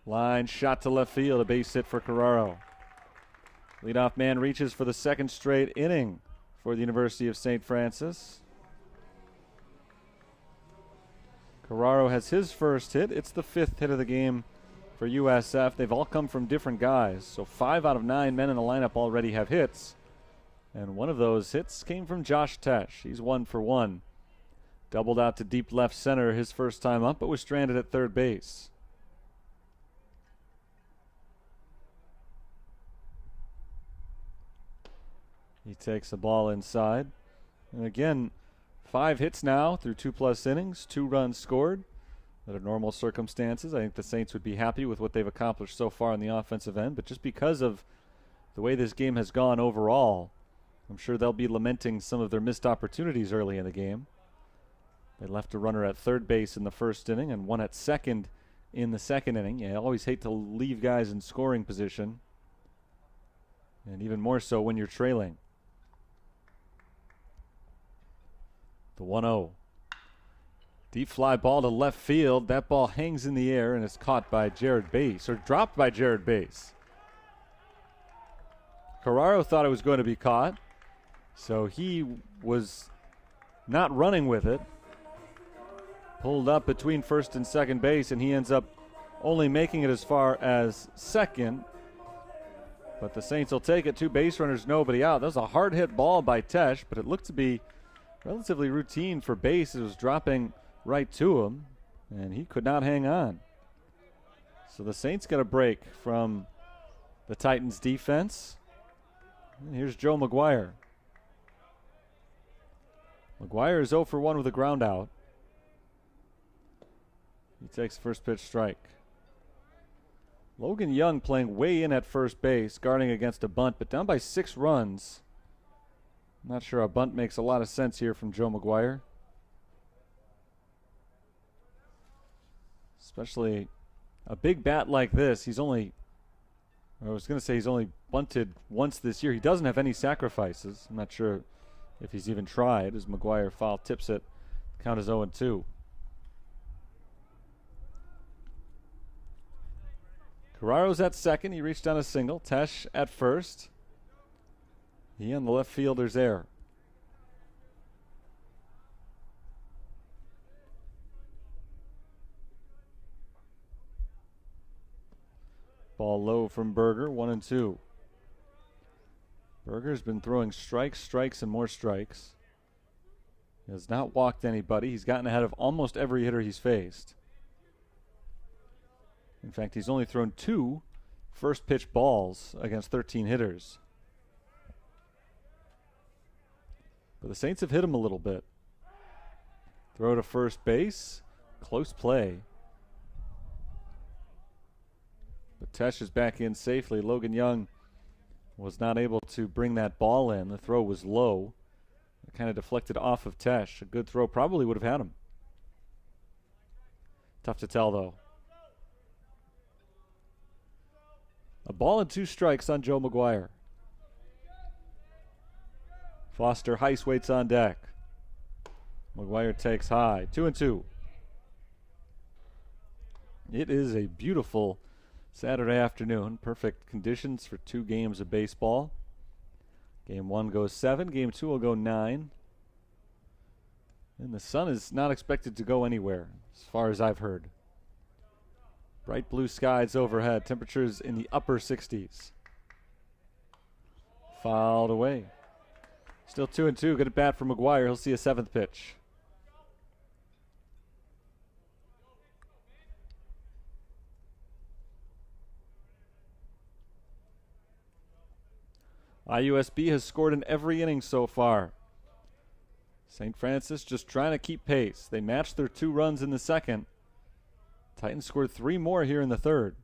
Line shot to left field, a base hit for Carraro. Leadoff man reaches for the second straight inning for the University of St. Francis. Carraro has his first hit. It's the 5th hit of the game for USF. They've all come from different guys. So 5 out of 9 men in the lineup already have hits. And one of those hits came from Josh Tesh. He's 1 for 1. Doubled out to deep left center his first time up, but was stranded at third base. He takes the ball inside. And again, 5 hits now through 2+ innings, 2 runs scored. Under normal circumstances, I think the Saints would be happy with what they've accomplished so far on the offensive end. But just because of the way this game has gone overall, I'm sure they'll be lamenting some of their missed opportunities early in the game. They left a runner at third base in the first inning and one at second in the second inning. You always hate to leave guys in scoring position, and even more so when you're trailing. The 1-0. Deep fly ball to left field. That ball hangs in the air and is caught by Jared Bass, or dropped by Jared Bass. Carraro thought it was going to be caught, so he was not running with it. Pulled up between first and second base, and he ends up only making it as far as second. But the Saints will take it. 2 base runners, nobody out. That was a hard hit ball by Tesh, but it looked to be relatively routine for Bass. It was dropping right to him, and he could not hang on. So the Saints get a break from the Titans defense. And here's Joe McGuire. McGuire is 0 for 1 with a ground out. He takes the first pitch strike. Logan Young playing way in at first base, guarding against a bunt, but down by 6 runs. I'm not sure a bunt makes a lot of sense here from Joe McGuire. Especially a big bat like this. He's only bunted once this year. He doesn't have any sacrifices. I'm not sure if he's even tried, as McGuire foul tips it. Count is 0-2. Carraro's at second. He reached on a single. Tesh at first. He and the left fielder's there. Ball low from Berger, 1-2. Berger's been throwing strikes, and more strikes. He has not walked anybody. He's gotten ahead of almost every hitter he's faced. In fact, he's only thrown 2 first pitch balls against 13 hitters. But the Saints have hit him a little bit. Throw to first base. Close play. But Tesh is back in safely. Logan Young was not able to bring that ball in. The throw was low. It kind of deflected off of Tesh. A good throw probably would have had him. Tough to tell, though. A ball and 2 strikes on Joe McGuire. Foster Heiss waits on deck. McGuire takes high. 2-2. It is a beautiful Saturday afternoon. Perfect conditions for 2 games of baseball. Game 1 goes 7. Game 2 will go 9. And the sun is not expected to go anywhere, as far as I've heard. Bright blue skies overhead. Temperatures in the upper 60s. Fouled away. Still 2-2. Good at bat for McGuire. He'll see a 7th pitch. IUSB has scored in every inning so far. St. Francis just trying to keep pace. They matched their 2 runs in the second. Titans scored 3 more here in the third.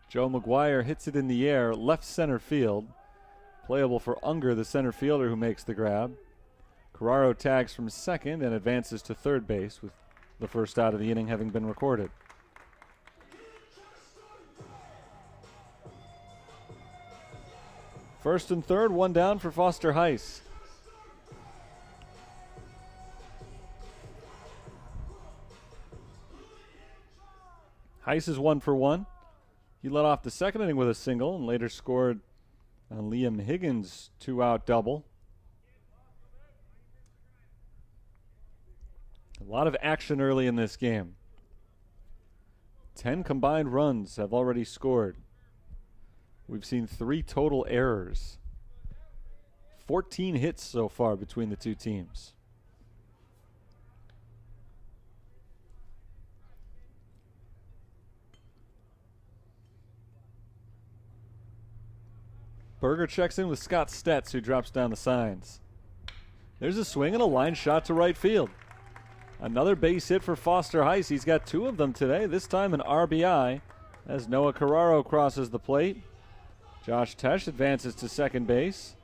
Joe McGuire hits it in the air, left center field. Playable for Unger, the center fielder, who makes the grab. Carraro tags from second and advances to third base, with the first out of the inning having been recorded. First and third, 1 down for Foster Heiss. Heiss is 1 for 1. He led off the second inning with a single and later scored on Liam Higgins' 2-out double. A lot of action early in this game. 10 combined runs have already scored. We've seen 3 total errors. 14 hits so far between the 2 teams. Berger checks in with Scott Stetz, who drops down the signs. There's a swing and a line shot to right field. Another base hit for Foster Heiss. He's got 2 of them today, this time an RBI, as Noah Carraro crosses the plate. Josh Tesh advances to second base.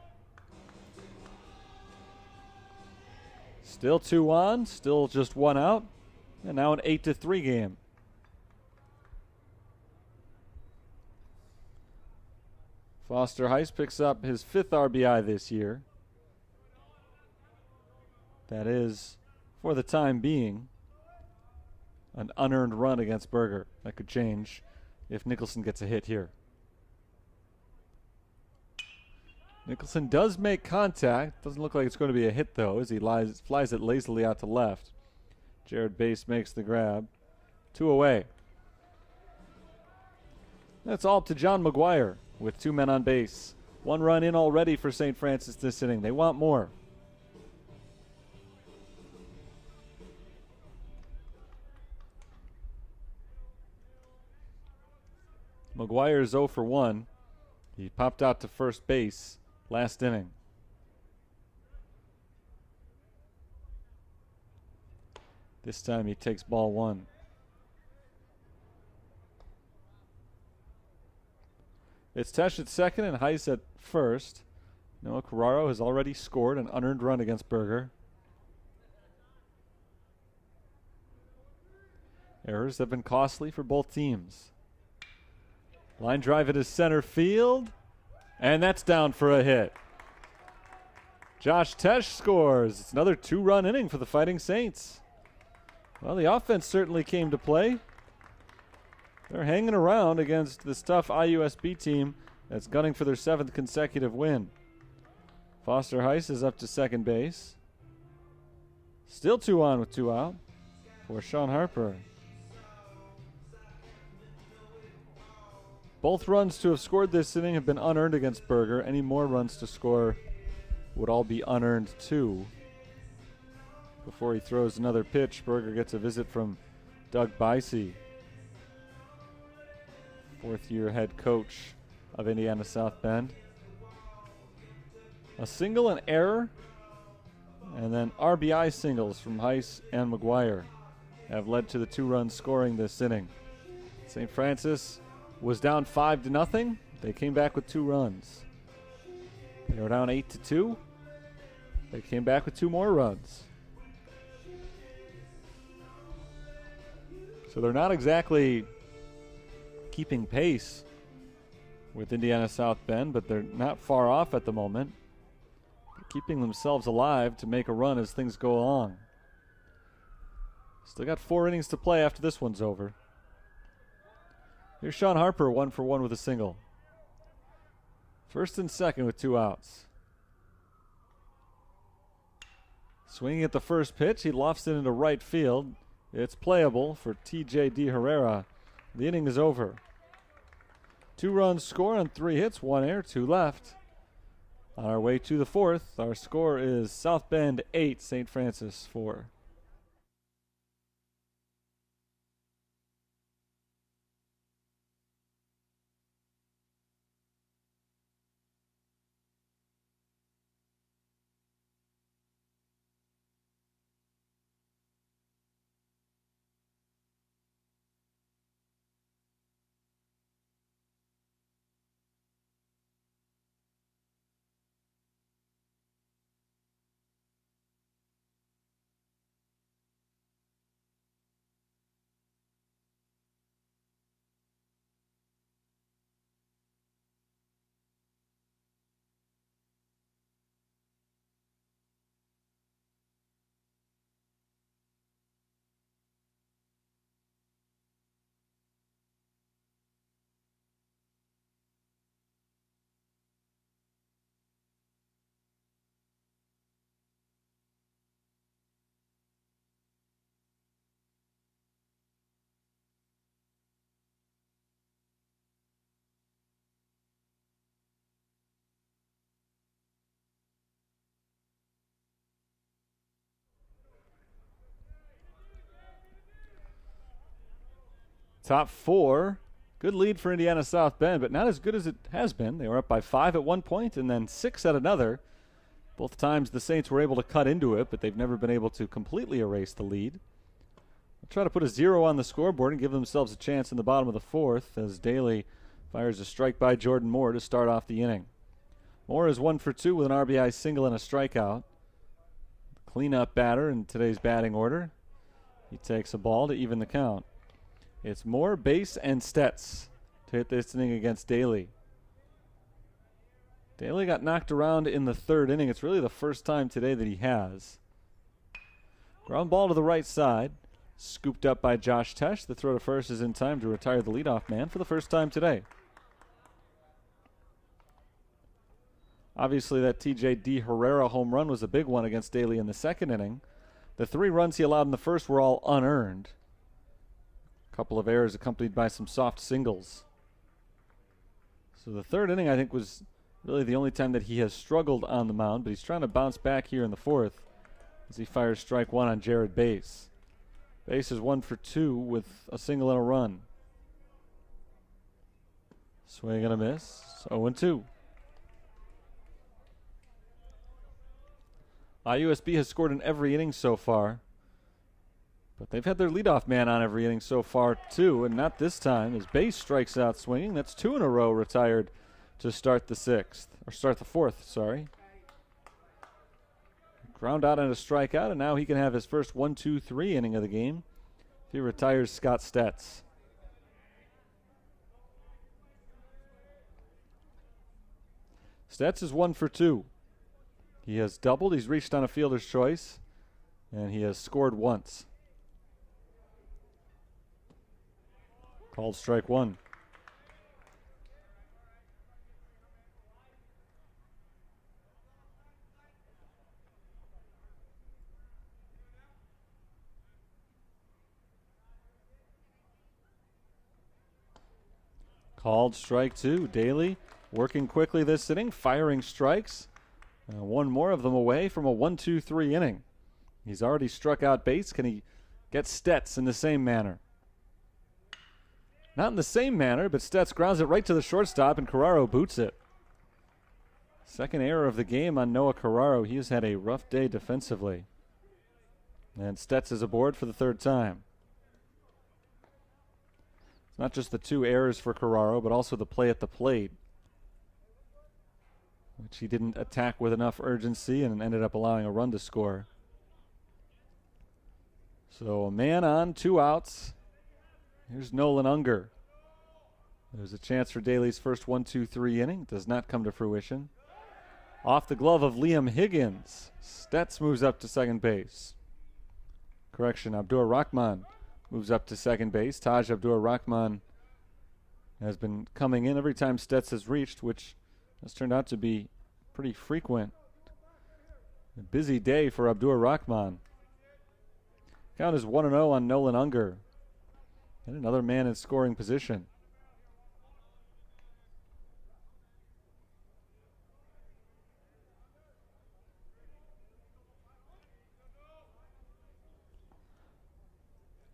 Still 2 on, still just 1 out, and now an 8-3 game. Foster Heiss picks up his 5th RBI this year. That is, for the time being, an unearned run against Berger. That could change if Nicholson gets a hit here. Nicholson does make contact. Doesn't look like it's going to be a hit, though, as he flies it lazily out to left. Jared Bass makes the grab. 2 away. That's all to John McGuire with 2 men on base. 1 run in already for St. Francis this inning. They want more. McGuire is 0 for 1. He popped out to first base last inning. This time he takes ball 1. It's Tesh at second and Heiss at first. Noah Carraro has already scored an unearned run against Berger. Errors have been costly for both teams. Line drive into center field, and that's down for a hit. Josh Tesh scores. It's another 2-run inning for the Fighting Saints. Well, the offense certainly came to play. They're hanging around against this tough IUSB team that's gunning for their 7th consecutive win. Foster Heiss is up to second base. Still 2 on with 2 out for Sean Harper. Both runs to have scored this inning have been unearned against Berger. Any more runs to score would all be unearned too. Before he throws another pitch, Berger gets a visit from Doug Bicey, 4th-year head coach of Indiana South Bend. A single, an error, and then RBI singles from Heiss and McGuire have led to the 2-run scoring this inning. St. Francis was down 5-0. They came back with 2 runs. They were down 8-2. They came back with 2 more runs. So they're not exactly keeping pace with Indiana South Bend, but they're not far off at the moment. They're keeping themselves alive to make a run as things go along. Still got 4 innings to play after this one's over. Here's Sean Harper, 1 for 1 with a single. First and second with 2 outs. Swinging at the first pitch, he lofts it into right field. It's playable for T.J. D. Herrera. The inning is over. 2 runs score on 3 hits, 1 error, 2 left. On our way to the 4th, our score is South Bend 8, St. Francis 4. Top 4. Good lead for Indiana South Bend, but not as good as it has been. They were up by 5 at one point and then 6 at another. Both times the Saints were able to cut into it, but they've never been able to completely erase the lead. They'll try to put a 0 on the scoreboard and give themselves a chance in the bottom of the 4th as Daly fires a strike by Jordan Moore to start off the inning. Moore is 1 for 2 with an RBI single and a strikeout. Cleanup batter in today's batting order. He takes a ball to even the count. It's Moore, Base, and Stetz to hit this inning against Daly. Daly got knocked around in the 3rd inning. It's really the first time today that he has. Ground ball to the right side. Scooped up by Josh Tesh. The throw to first is in time to retire the leadoff man for the first time today. Obviously, that T.J. D. Herrera home run was a big one against Daly in the 2nd inning. The 3 runs he allowed in the 1st were all unearned. A couple of errors accompanied by some soft singles. So the 3rd inning, I think, was really the only time that he has struggled on the mound, but he's trying to bounce back here in the 4th as he fires strike 1 on Jared Base. Base is 1 for 2 with a single and a run. Swing and a miss. 0-2. IUSB has scored in every inning so far, but they've had their leadoff man on every inning so far too, and not this time as Base strikes out swinging. That's 2 in a row retired to start the 6th, or start the 4th, sorry. Ground out and a strikeout, and now he can have his first 1-2-3 inning of the game if he retires Scott Stetz. Stetz is 1 for 2. He has doubled, he's reached on a fielder's choice, and he has scored once. Called strike 1. Called strike 2. Daly working quickly this inning, firing strikes. One more of them away from a 1-2-3 inning. He's already struck out Base. Can he get Stetz in the same manner? Not in the same manner, but Stetz grounds it right to the shortstop, and Carraro boots it. Second error of the game on Noah Carraro. He has had a rough day defensively. And Stetz is aboard for the 3rd time. It's not just the 2 errors for Carraro, but also the play at the plate, which he didn't attack with enough urgency and ended up allowing a run to score. So a man on, 2 outs. Here's Nolan Unger. There's a chance for Daly's first 1-2-3 inning. Does not come to fruition. Off the glove of Liam Higgins. Stetz moves up to second base. Correction, Abdur Rahman moves up to second base. Taj Abdur Rahman has been coming in every time Stets has reached, which has turned out to be pretty frequent. A busy day for Abdur Rahman. Count is 1-0 on Nolan Unger. And another man in scoring position.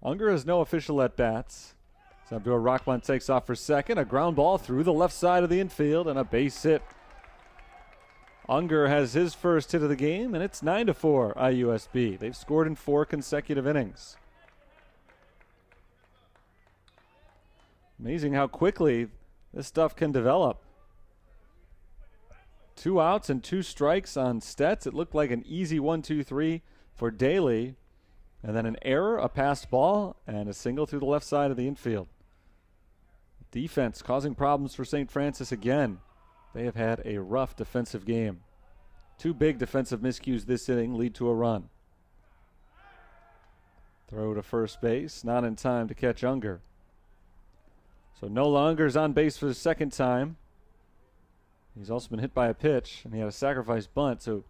Unger has no official at-bats. So Abdur Rahman takes off for second. A ground ball through the left side of the infield and a base hit. Unger has his first hit of the game, and it's 9-4 IUSB. They've scored in 4 consecutive innings. Amazing how quickly this stuff can develop. 2 outs and 2 strikes on Stets. It looked like an easy 1-2-3 for Daly. And then an error, a passed ball, and a single through the left side of the infield. Defense causing problems for St. Francis again. They have had a rough defensive game. 2 big defensive miscues this inning lead to a run. Throw to first base, not in time to catch Unger. So Nola Unger's on base for the second time. He's also been hit by a pitch, and he had a sacrifice bunt, so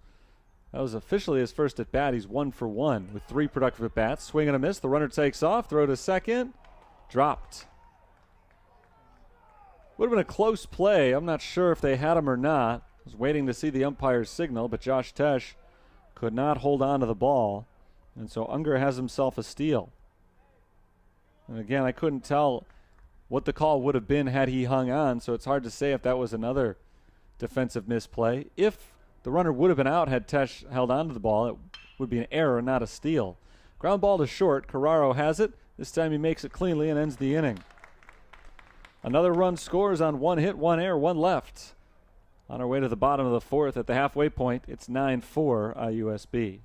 that was officially his first at bat. He's 1 for 1 with 3 productive at bats. Swing and a miss. The runner takes off. Throw to second. Dropped. Would have been a close play. I'm not sure if they had him or not. I was waiting to see the umpire's signal, but Josh Tesh could not hold on to the ball. And so Unger has himself a steal. And again, I couldn't tell what the call would have been had he hung on, so it's hard to say if that was another defensive misplay. If the runner would have been out had Tesh held on to the ball, it would be an error, not a steal. Ground ball to short. Carraro has it. This time he makes it cleanly and ends the inning. Another run scores on 1 hit, 1 error, 1 left. On our way to the bottom of the 4th at the halfway point, it's 9-4 IUSB.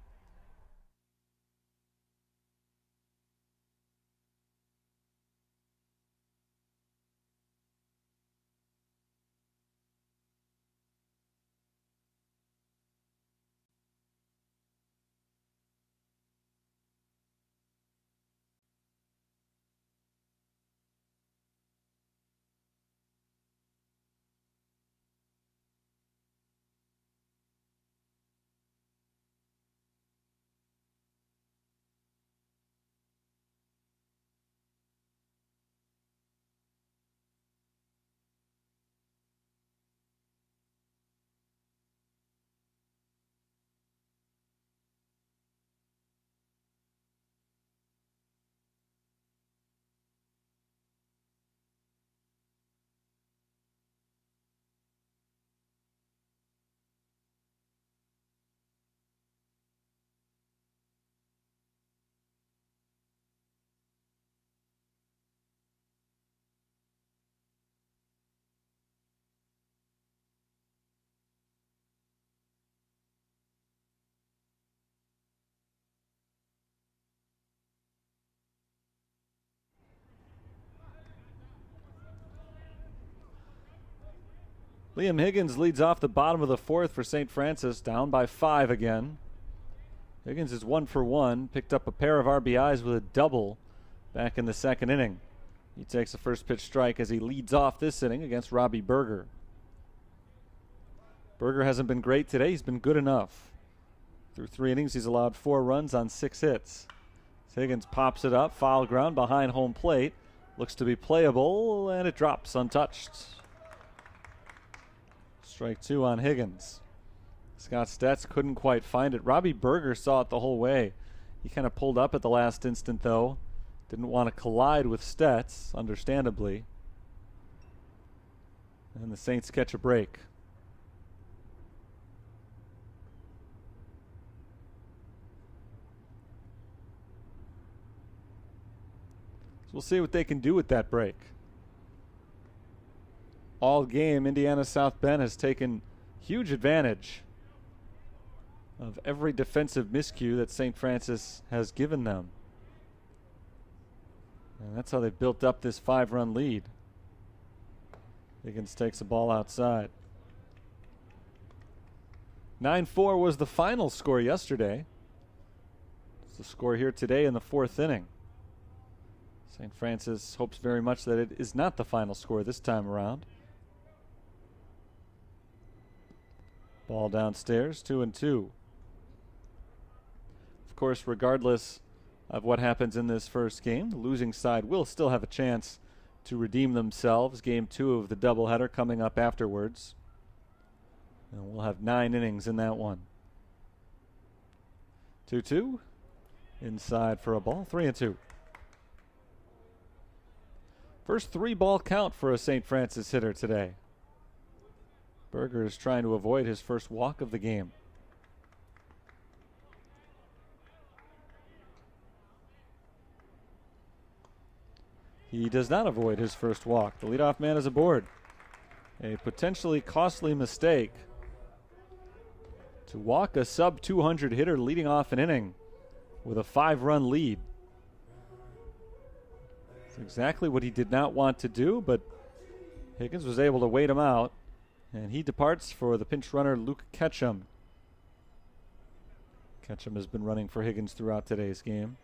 Liam Higgins leads off the bottom of the 4th for St. Francis, down by 5 again. Higgins is 1 for 1, picked up a pair of RBIs with a double back in the 2nd inning. He takes a first pitch strike as he leads off this inning against Robbie Berger. Berger hasn't been great today. He's been good enough. Through 3 innings, he's allowed 4 runs on 6 hits. Higgins pops it up, foul ground behind home plate. Looks to be playable, and it drops untouched. Strike 2 on Higgins. Scott Stets couldn't quite find it. Robbie Berger saw it the whole way. He kind of pulled up at the last instant, though. Didn't want to collide with Stets, understandably. And the Saints catch a break. So we'll see what they can do with that break. All game, Indiana South Bend has taken huge advantage of every defensive miscue that St. Francis has given them. And that's how they've built up this 5-run lead. Higgins takes the ball outside. 9-4 was the final score yesterday. It's the score here today in the 4th inning. St. Francis hopes very much that it is not the final score this time around. Ball downstairs, 2-2. Of course, regardless of what happens in this first game, the losing side will still have a chance to redeem themselves. Game 2 of the doubleheader coming up afterwards. And we'll have 9 innings in that one. 2-2. Inside for a ball, 3-2. First 3-ball count for a St. Francis hitter today. Berger is trying to avoid his first walk of the game. He does not avoid his first walk. The leadoff man is aboard. A potentially costly mistake to walk a sub-200 hitter leading off an inning with a 5-run lead. It's exactly what he did not want to do, but Higgins was able to wait him out, and he departs for the pinch runner, Luke Ketchum. Ketchum has been running for Higgins throughout today's game.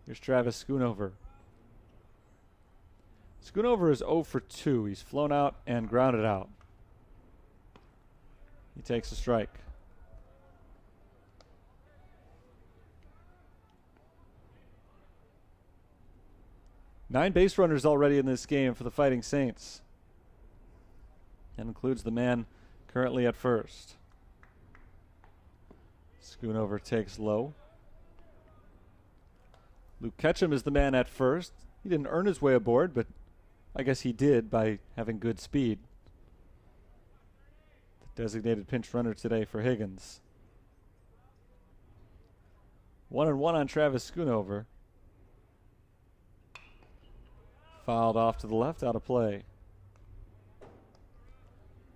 Here's Travis Schoonover. Schoonover is 0 for 2. He's flown out and grounded out. He takes a strike. Nine base runners already in this game for the Fighting Saints. That includes the man currently at first. Schoonover takes low. Luke Ketchum is the man at first. He didn't earn his way aboard, but I guess he did by having good speed. The designated pinch runner today for Higgins. 1-1 on Travis Schoonover. Fouled off to the left, out of play.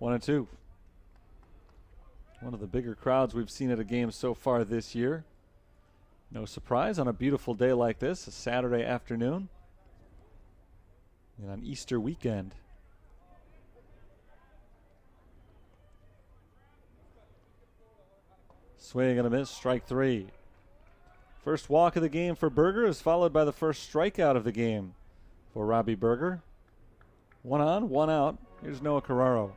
1-2. One of the bigger crowds we've seen at a game so far this year. No surprise on a beautiful day like this, a Saturday afternoon. And on Easter weekend. Swing and a miss, strike 3. First walk of the game for Berger is followed by the first strikeout of the game for Robbie Berger. 1 on, 1 out. Here's Noah Carraro.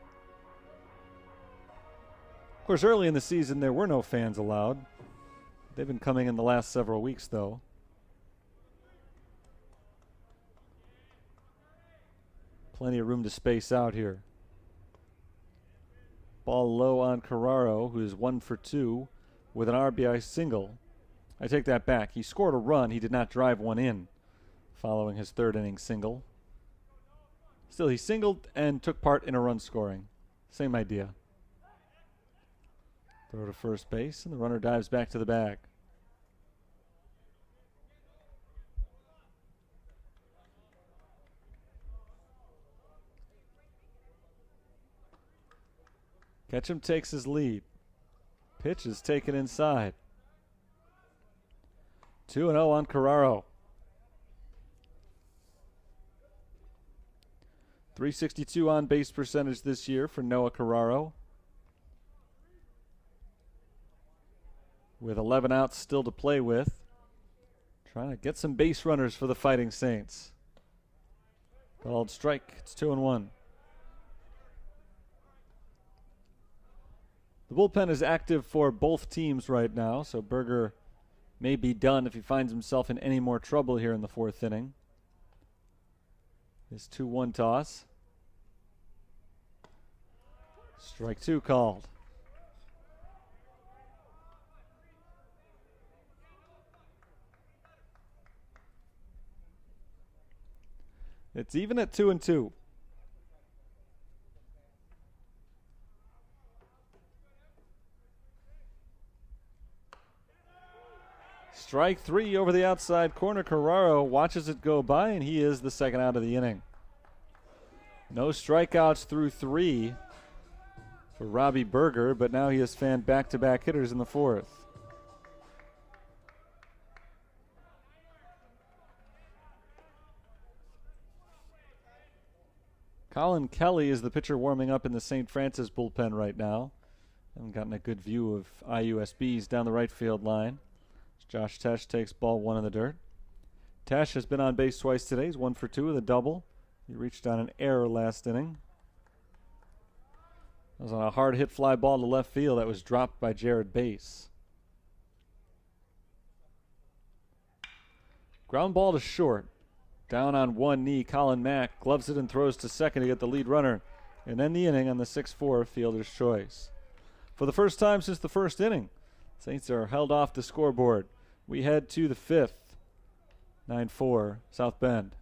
Of course, early in the season, there were no fans allowed. They've been coming in the last several weeks, though. Plenty of room to space out here. Ball low on Carraro, who is 1 for 2 with an RBI single. I take that back. He scored a run. He did not drive one in following his 3rd inning single. Still, he singled and took part in a run scoring. Same idea. Throw to first base, and the runner dives back to the bag. Ketchum takes his lead. Pitch is taken inside. 2-0 on Carraro. .362 on base percentage this year for Noah Carraro. With 11 outs still to play with. Trying to get some base runners for the Fighting Saints. Called strike. It's 2-1. The bullpen is active for both teams right now, so Berger may be done if he finds himself in any more trouble here in the 4th inning. His 2-1 toss. Strike 2 called. It's even at 2-2. Strike 3 over the outside corner. Carraro watches it go by, and he is the 2nd out of the inning. No strikeouts through 3 for Robbie Berger, but now he has fanned back-to-back hitters in the 4th. Colin Kelly is the pitcher warming up in the St. Francis bullpen right now. Haven't gotten a good view of IUSB's down the right field line. Josh Tesh takes ball 1 in the dirt. Tesh has been on base twice today. He's 1 for 2 with a double. He reached on an error last inning. That was on a hard hit fly ball to left field that was dropped by Jared Bass. Ground ball to short. Down on one knee, Colin Mack gloves it and throws to second to get the lead runner. And then the inning on the 6-4 fielder's choice. For the first time since the first inning, Saints are held off the scoreboard. We head to the 5th. 9-4, South Bend.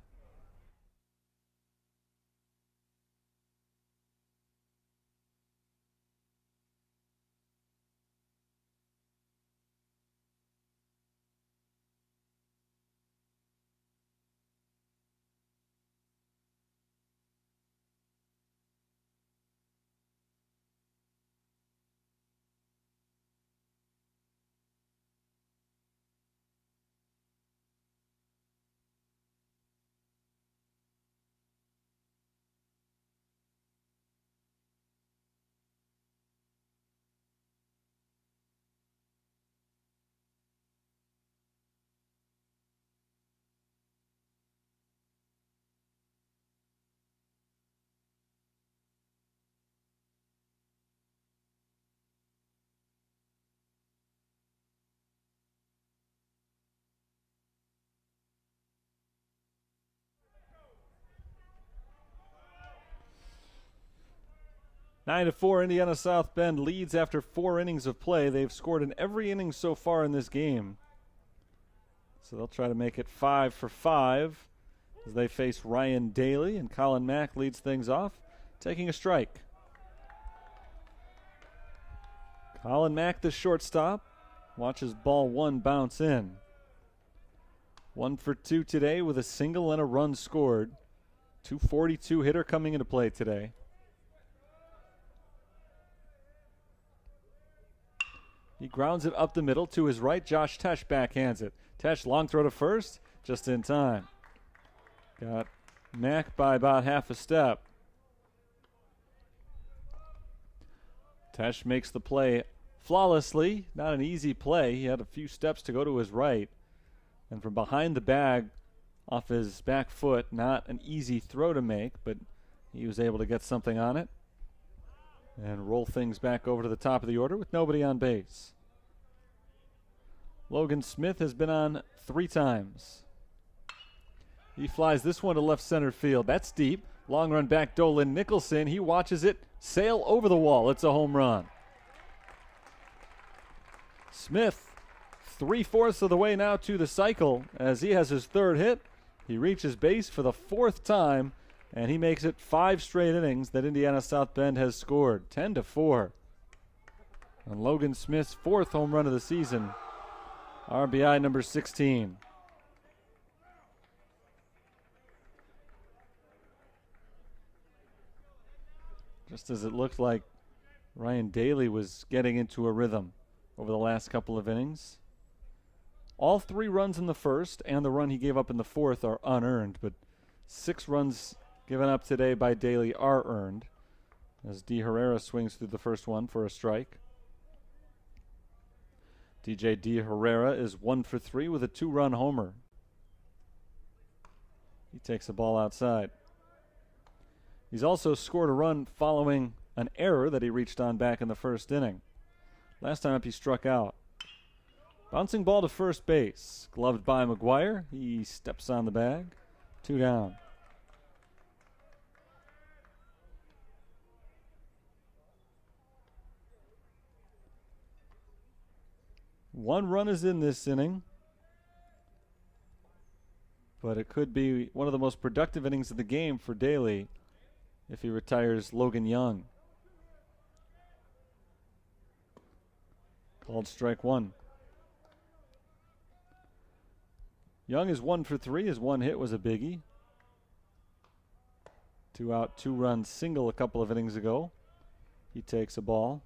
Nine to 4, Indiana South Bend leads after 4 innings of play. They've scored in every inning so far in this game. So they'll try to make it 5 for 5 as they face Ryan Daly, and Colin Mack leads things off, taking a strike. Colin Mack, the shortstop, watches ball 1 bounce in. 1 for 2 today with a single and a run scored. 242 hitter coming into play today. He grounds it up the middle to his right. Josh Tesh backhands it. Tesh, long throw to first, just in time. Got Mack by about half a step. Tesh makes the play flawlessly. Not an easy play. He had a few steps to go to his right. And from behind the bag, off his back foot, not an easy throw to make, but he was able to get something on it and roll things back over to the top of the order with nobody on base. Logan Smith has been on 3 times. He flies this one to left center field. That's deep. Long run back, Dolan Nicholson. He watches it sail over the wall. It's a home run. Smith, 3/4 of the way now to the cycle as he has his 3rd hit. He reaches base for the 4th time, and he makes it 5 straight innings that Indiana South Bend has scored. 10 to 4. And Logan Smith's 4th home run of the season. RBI number 16. Just as it looked like Ryan Daly was getting into a rhythm over the last couple of innings. All 3 runs in the first and the run he gave up in the 4th are unearned, but 6 runs given up today by Daly are earned as D. Herrera swings through the first one for a strike. DJ D. Herrera is 1 for 3 with a 2-run homer. He takes the ball outside. He's also scored a run following an error that he reached on back in the first inning. Last time up he struck out. Bouncing ball to first base. Gloved by McGuire. He steps on the bag. 2 down. One run is in this inning, but it could be one of the most productive innings of the game for Daly if he retires Logan Young. Called strike 1. Young is 1 for 3. His 1 hit was a biggie. 2 out, 2-run single a couple of innings ago. He takes a ball.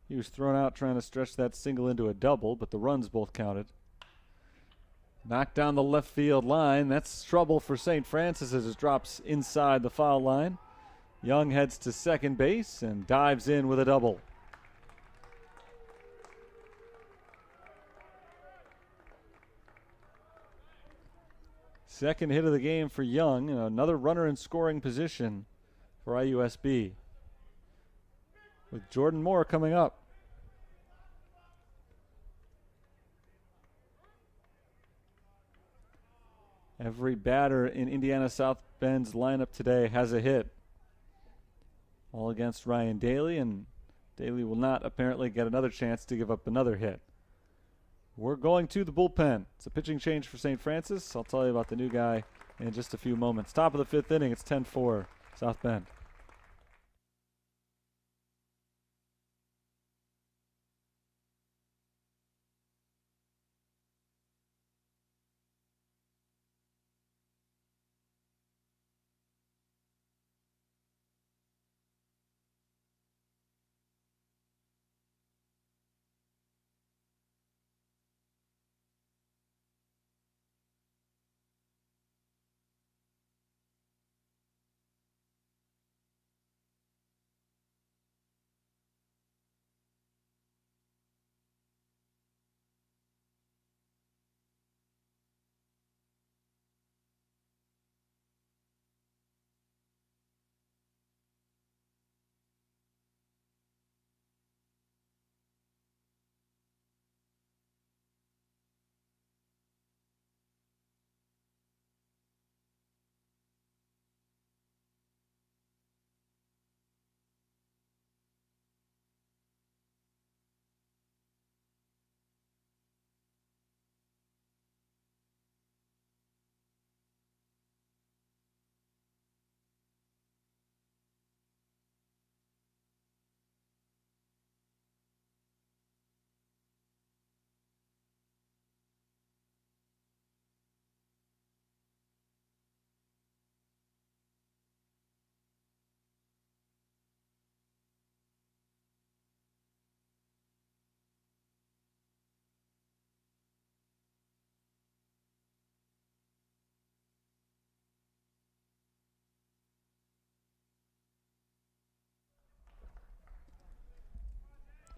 He was thrown out trying to stretch that single into a double, but the runs both counted. Knocked down the left field line. That's trouble for St. Francis as it drops inside the foul line. Young heads to second base and dives in with a double. Second hit of the game for Young, and another runner in scoring position for IUSB. With Jordan Moore coming up. Every batter in Indiana South Bend's lineup today has a hit. All against Ryan Daly, and Daly will not apparently get another chance to give up another hit. We're going to the bullpen. It's a pitching change for St. Francis. I'll tell you about the new guy in just a few moments. Top of the fifth inning, it's 10-4, South Bend.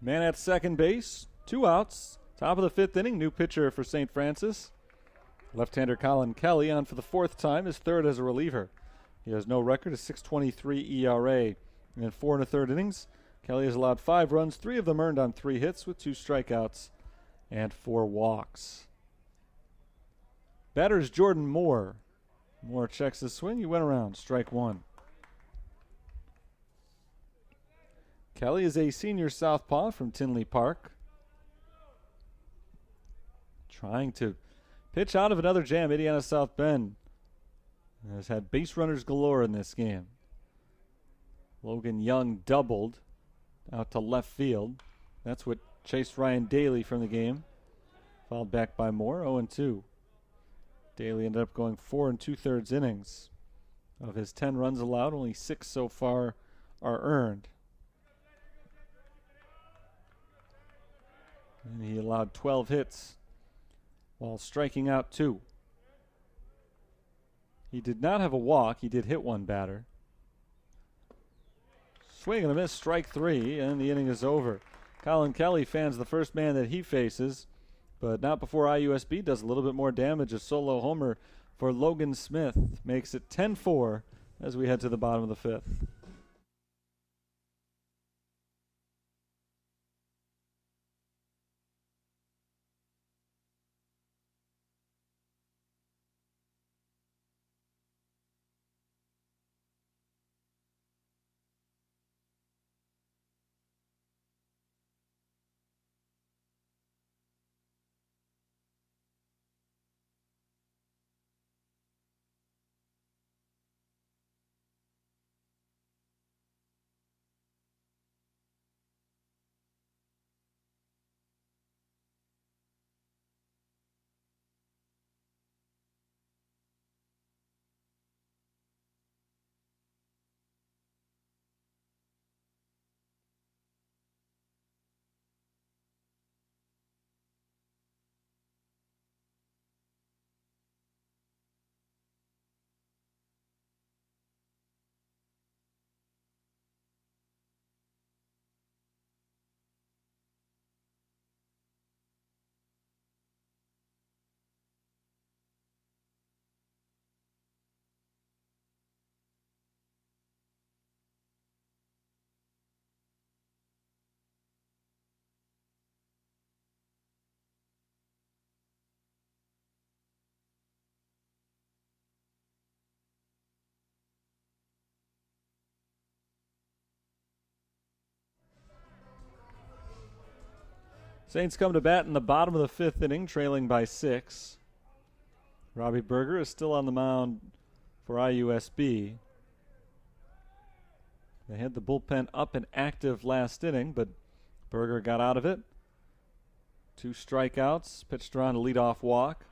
Man at second base, 2 outs. Top of the fifth inning, new pitcher for St. Francis. Left-hander Colin Kelly on for the 4th time, his 3rd as a reliever. He has no record, a 6.23 ERA. In 4 1/3 innings, Kelly has allowed 5 runs, 3 of them earned on 3 hits with 2 strikeouts and 4 walks. Batter is Jordan Moore. Moore checks the swing, he went around, strike 1. Kelly is a senior southpaw from Tinley Park. Trying to pitch out of another jam. Indiana South Bend has had base runners galore in this game. Logan Young doubled out to left field. That's what chased Ryan Daly from the game. Fouled back by Moore, 0-2. Daly ended up going 4 2/3 innings. Of his 10 runs allowed, only 6 so far are earned. And he allowed 12 hits while striking out 2. He did not have a walk. He did hit 1 batter. Swing and a miss, strike 3, and the inning is over. Colin Kelly fans the first man that he faces, but not before IUSB does a little bit more damage. A solo homer for Logan Smith makes it 10-4 as we head to the bottom of the 5th. Saints come to bat in the bottom of the fifth inning, trailing by 6. Robbie Berger is still on the mound for IUSB. They had the bullpen up and active last inning, but Berger got out of it. 2 strikeouts, pitched around a leadoff walk.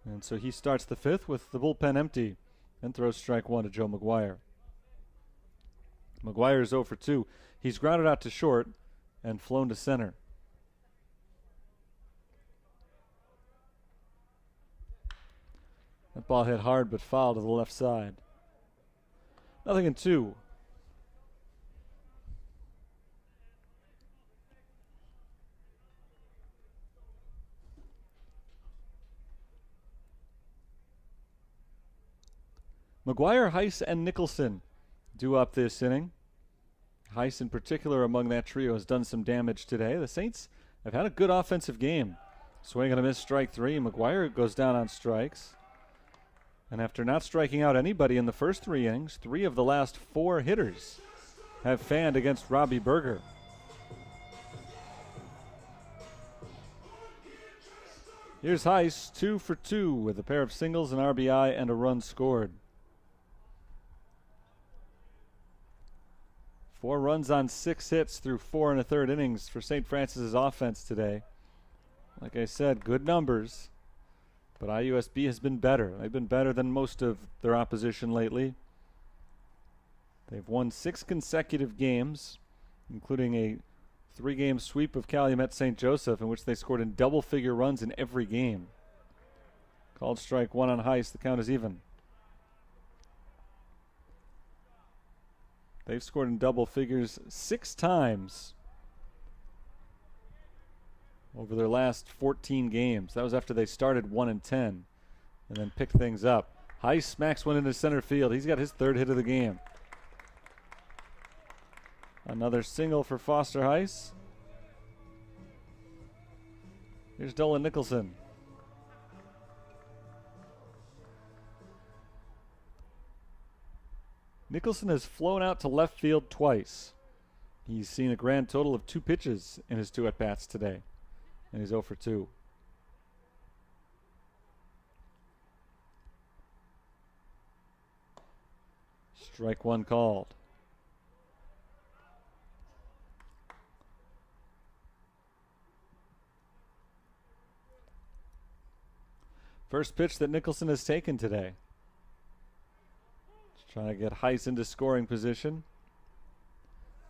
And so he starts the fifth with the bullpen empty and throws strike 1 to Joe McGuire. McGuire is 0 for 2. He's grounded out to short and flown to center. That ball hit hard but foul to the left side. 0-2. McGuire, Heiss, and Nicholson due up this inning. Heiss in particular among that trio has done some damage today. The Saints have had a good offensive game. Swing and a miss, strike 3. McGuire goes down on strikes. And after not striking out anybody in the first 3 innings, 3 of the last 4 hitters have fanned against Robbie Berger. Here's Heiss, 2 for 2 with a pair of singles, an RBI, and a run scored. 4 runs on 6 hits through 4 1/3 innings for St. Francis's offense today. Like I said, good numbers, but IUSB has been better. They've been better than most of their opposition lately. They've won 6 consecutive games, including a 3-game sweep of Calumet St. Joseph, in which they scored in double-figure runs in every game. Called strike 1 on Heiss. The count is even. They've scored in double figures 6 times over their last 14 games. That was after they started 1-10 and then picked things up. Heiss smacks one into center field. He's got his 3rd hit of the game. Another single for Foster Heiss. Here's Dolan Nicholson. Nicholson has flown out to left field twice. He's seen a grand total of 2 pitches in his 2 at-bats today, and he's 0 for 2. Strike 1 called. First pitch that Nicholson has taken today. Trying to get Heiss into scoring position.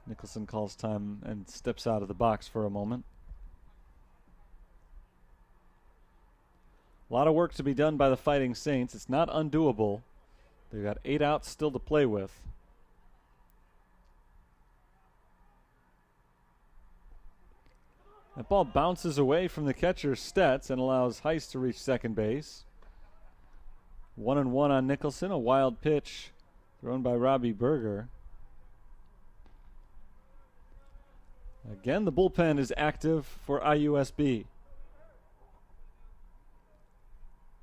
Nicholson calls time and steps out of the box for a moment. A lot of work to be done by the Fighting Saints. It's not undoable. They've got 8 outs still to play with. That ball bounces away from the catcher, Stetz, and allows Heiss to reach second base. 1-1 on Nicholson, a wild pitch thrown by Robbie Berger. Again, the bullpen is active for IUSB.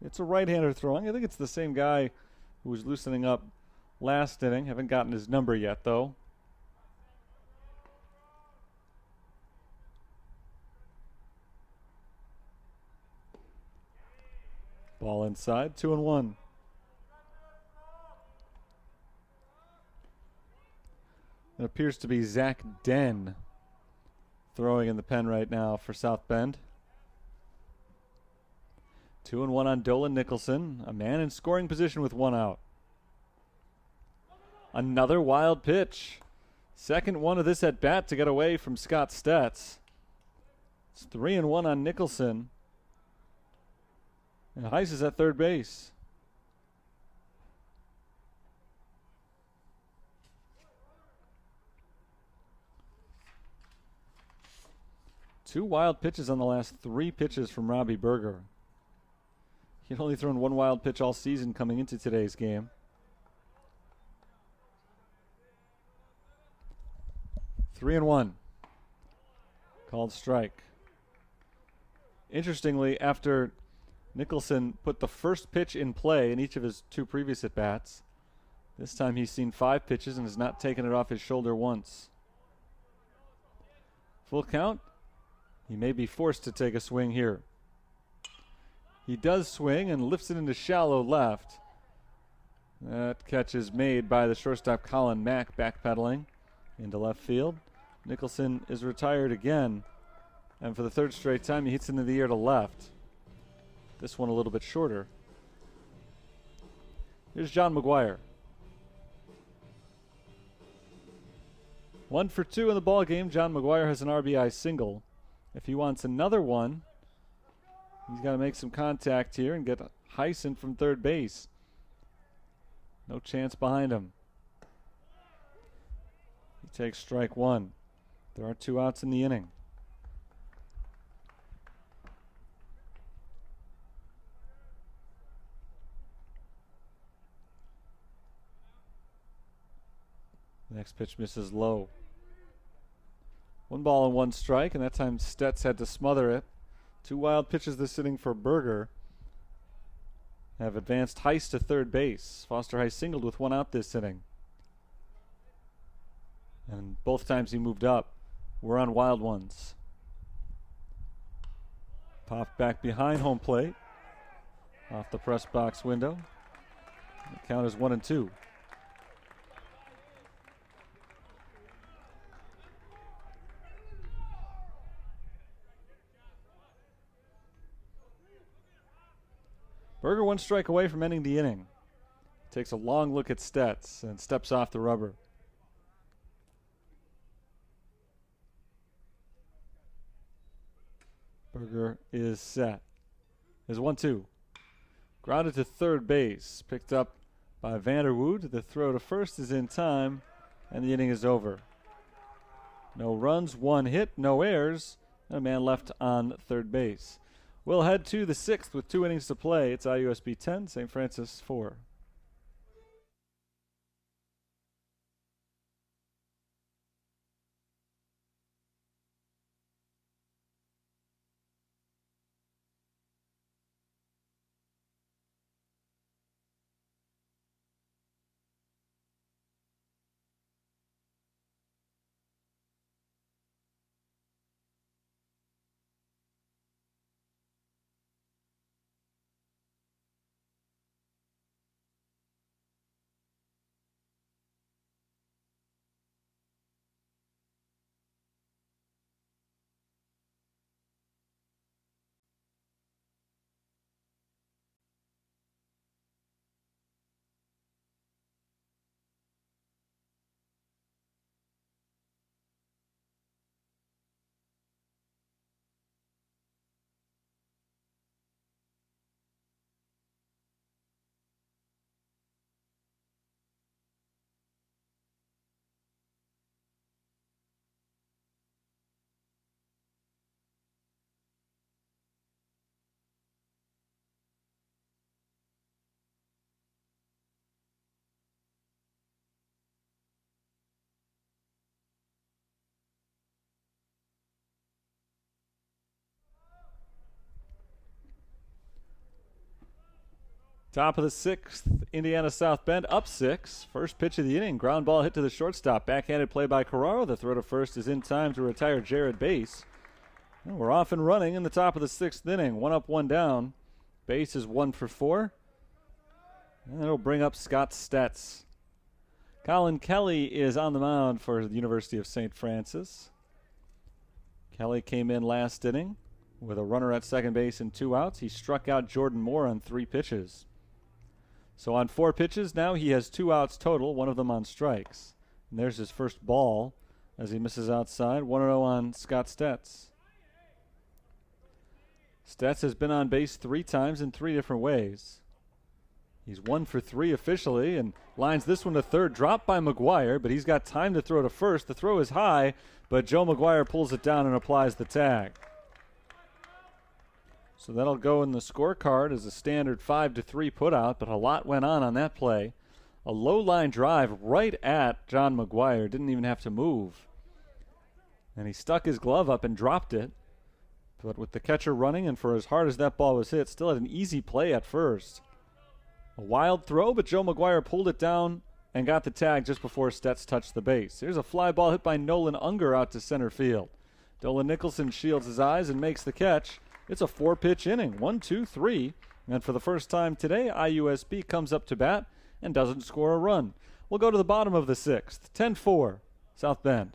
It's a right-hander throwing. I think it's the same guy who was loosening up last inning. Haven't gotten his number yet, though. Ball inside, 2-1. It appears to be Zach Den throwing in the pen right now for South Bend. 2-1 on Dolan Nicholson, a man in scoring position with 1 out. Another wild pitch. Second one of this at bat to get away from Scott Stetz. It's 3-1 on Nicholson. And Heiss is at third base. Two wild pitches on the last 3 pitches from Robbie Berger. He had only thrown 1 wild pitch all season coming into today's game. 3-1. Called strike. Interestingly, after Nicholson put the first pitch in play in each of his 2 previous at-bats, this time he's seen 5 pitches and has not taken it off his shoulder once. Full count He may be forced to take a swing here. He does swing and lifts it into shallow left. That catch is made by the shortstop Colin Mack, backpedaling into left field. Nicholson is retired again, and for the third straight time he hits into the air to left. This one a little bit shorter. Here's John McGuire. 1 for 2 in the ball game. John McGuire has an RBI single. If he wants another one, he's got to make some contact here and get Heisen from third base. No chance behind him. He takes strike one. There are 2 outs in the inning. Next pitch misses low. 1 ball and 1 strike, and that time Stets had to smother it. 2 wild pitches this inning for Berger have advanced Heist to third base. Foster Heist singled with 1 out this inning. And both times he moved up were on wild ones. Popped back behind home plate. Off the press box window. The count is 1-2. Berger 1 strike away from ending the inning. Takes a long look at Stets and steps off the rubber. Berger is set. Is 1-2. Grounded to third base. Picked up by Vanderwood. The throw to first is in time, and the inning is over. No runs, 1 hit, no errors, and a man left on third base. We'll head to the 6th with 2 innings to play. It's IUSB 10, St. Francis 4. Top of the 6th, Indiana South Bend up 6. First pitch of the inning, ground ball hit to the shortstop. Backhanded play by Carraro. The throw to first is in time to retire Jared Bass. And we're off and running in the top of the 6th inning. 1 up, 1 down. Bass is 1 for 4. And that'll bring up Scott Stets. Colin Kelly is on the mound for the University of St. Francis. Kelly came in last inning with a runner at second base and 2 outs. He struck out Jordan Moore on 3 pitches. So on 4 pitches, now he has 2 outs total, 1 of them on strikes. And there's his first ball as he misses outside. 1-0 on Scott Stets. Stets has been on base 3 times in 3 different ways. He's 1 for 3 officially and lines this one to third. Dropped by McGuire, but he's got time to throw to first. The throw is high, but Joe McGuire pulls it down and applies the tag. So that'll go in the scorecard as a standard 5-3 putout, but a lot went on that play. A low line drive right at John McGuire. Didn't even have to move. And he stuck his glove up and dropped it. But with the catcher running and for as hard as that ball was hit, still had an easy play at first. A wild throw, but Joe McGuire pulled it down and got the tag just before Stets touched the base. Here's a fly ball hit by Nolan Unger out to center field. Dolan Nicholson shields his eyes and makes the catch. It's a 4-pitch inning, 1, 2, 3. And for the first time today, IUSB comes up to bat and doesn't score a run. We'll go to the bottom of the 6th, 10-4, South Bend.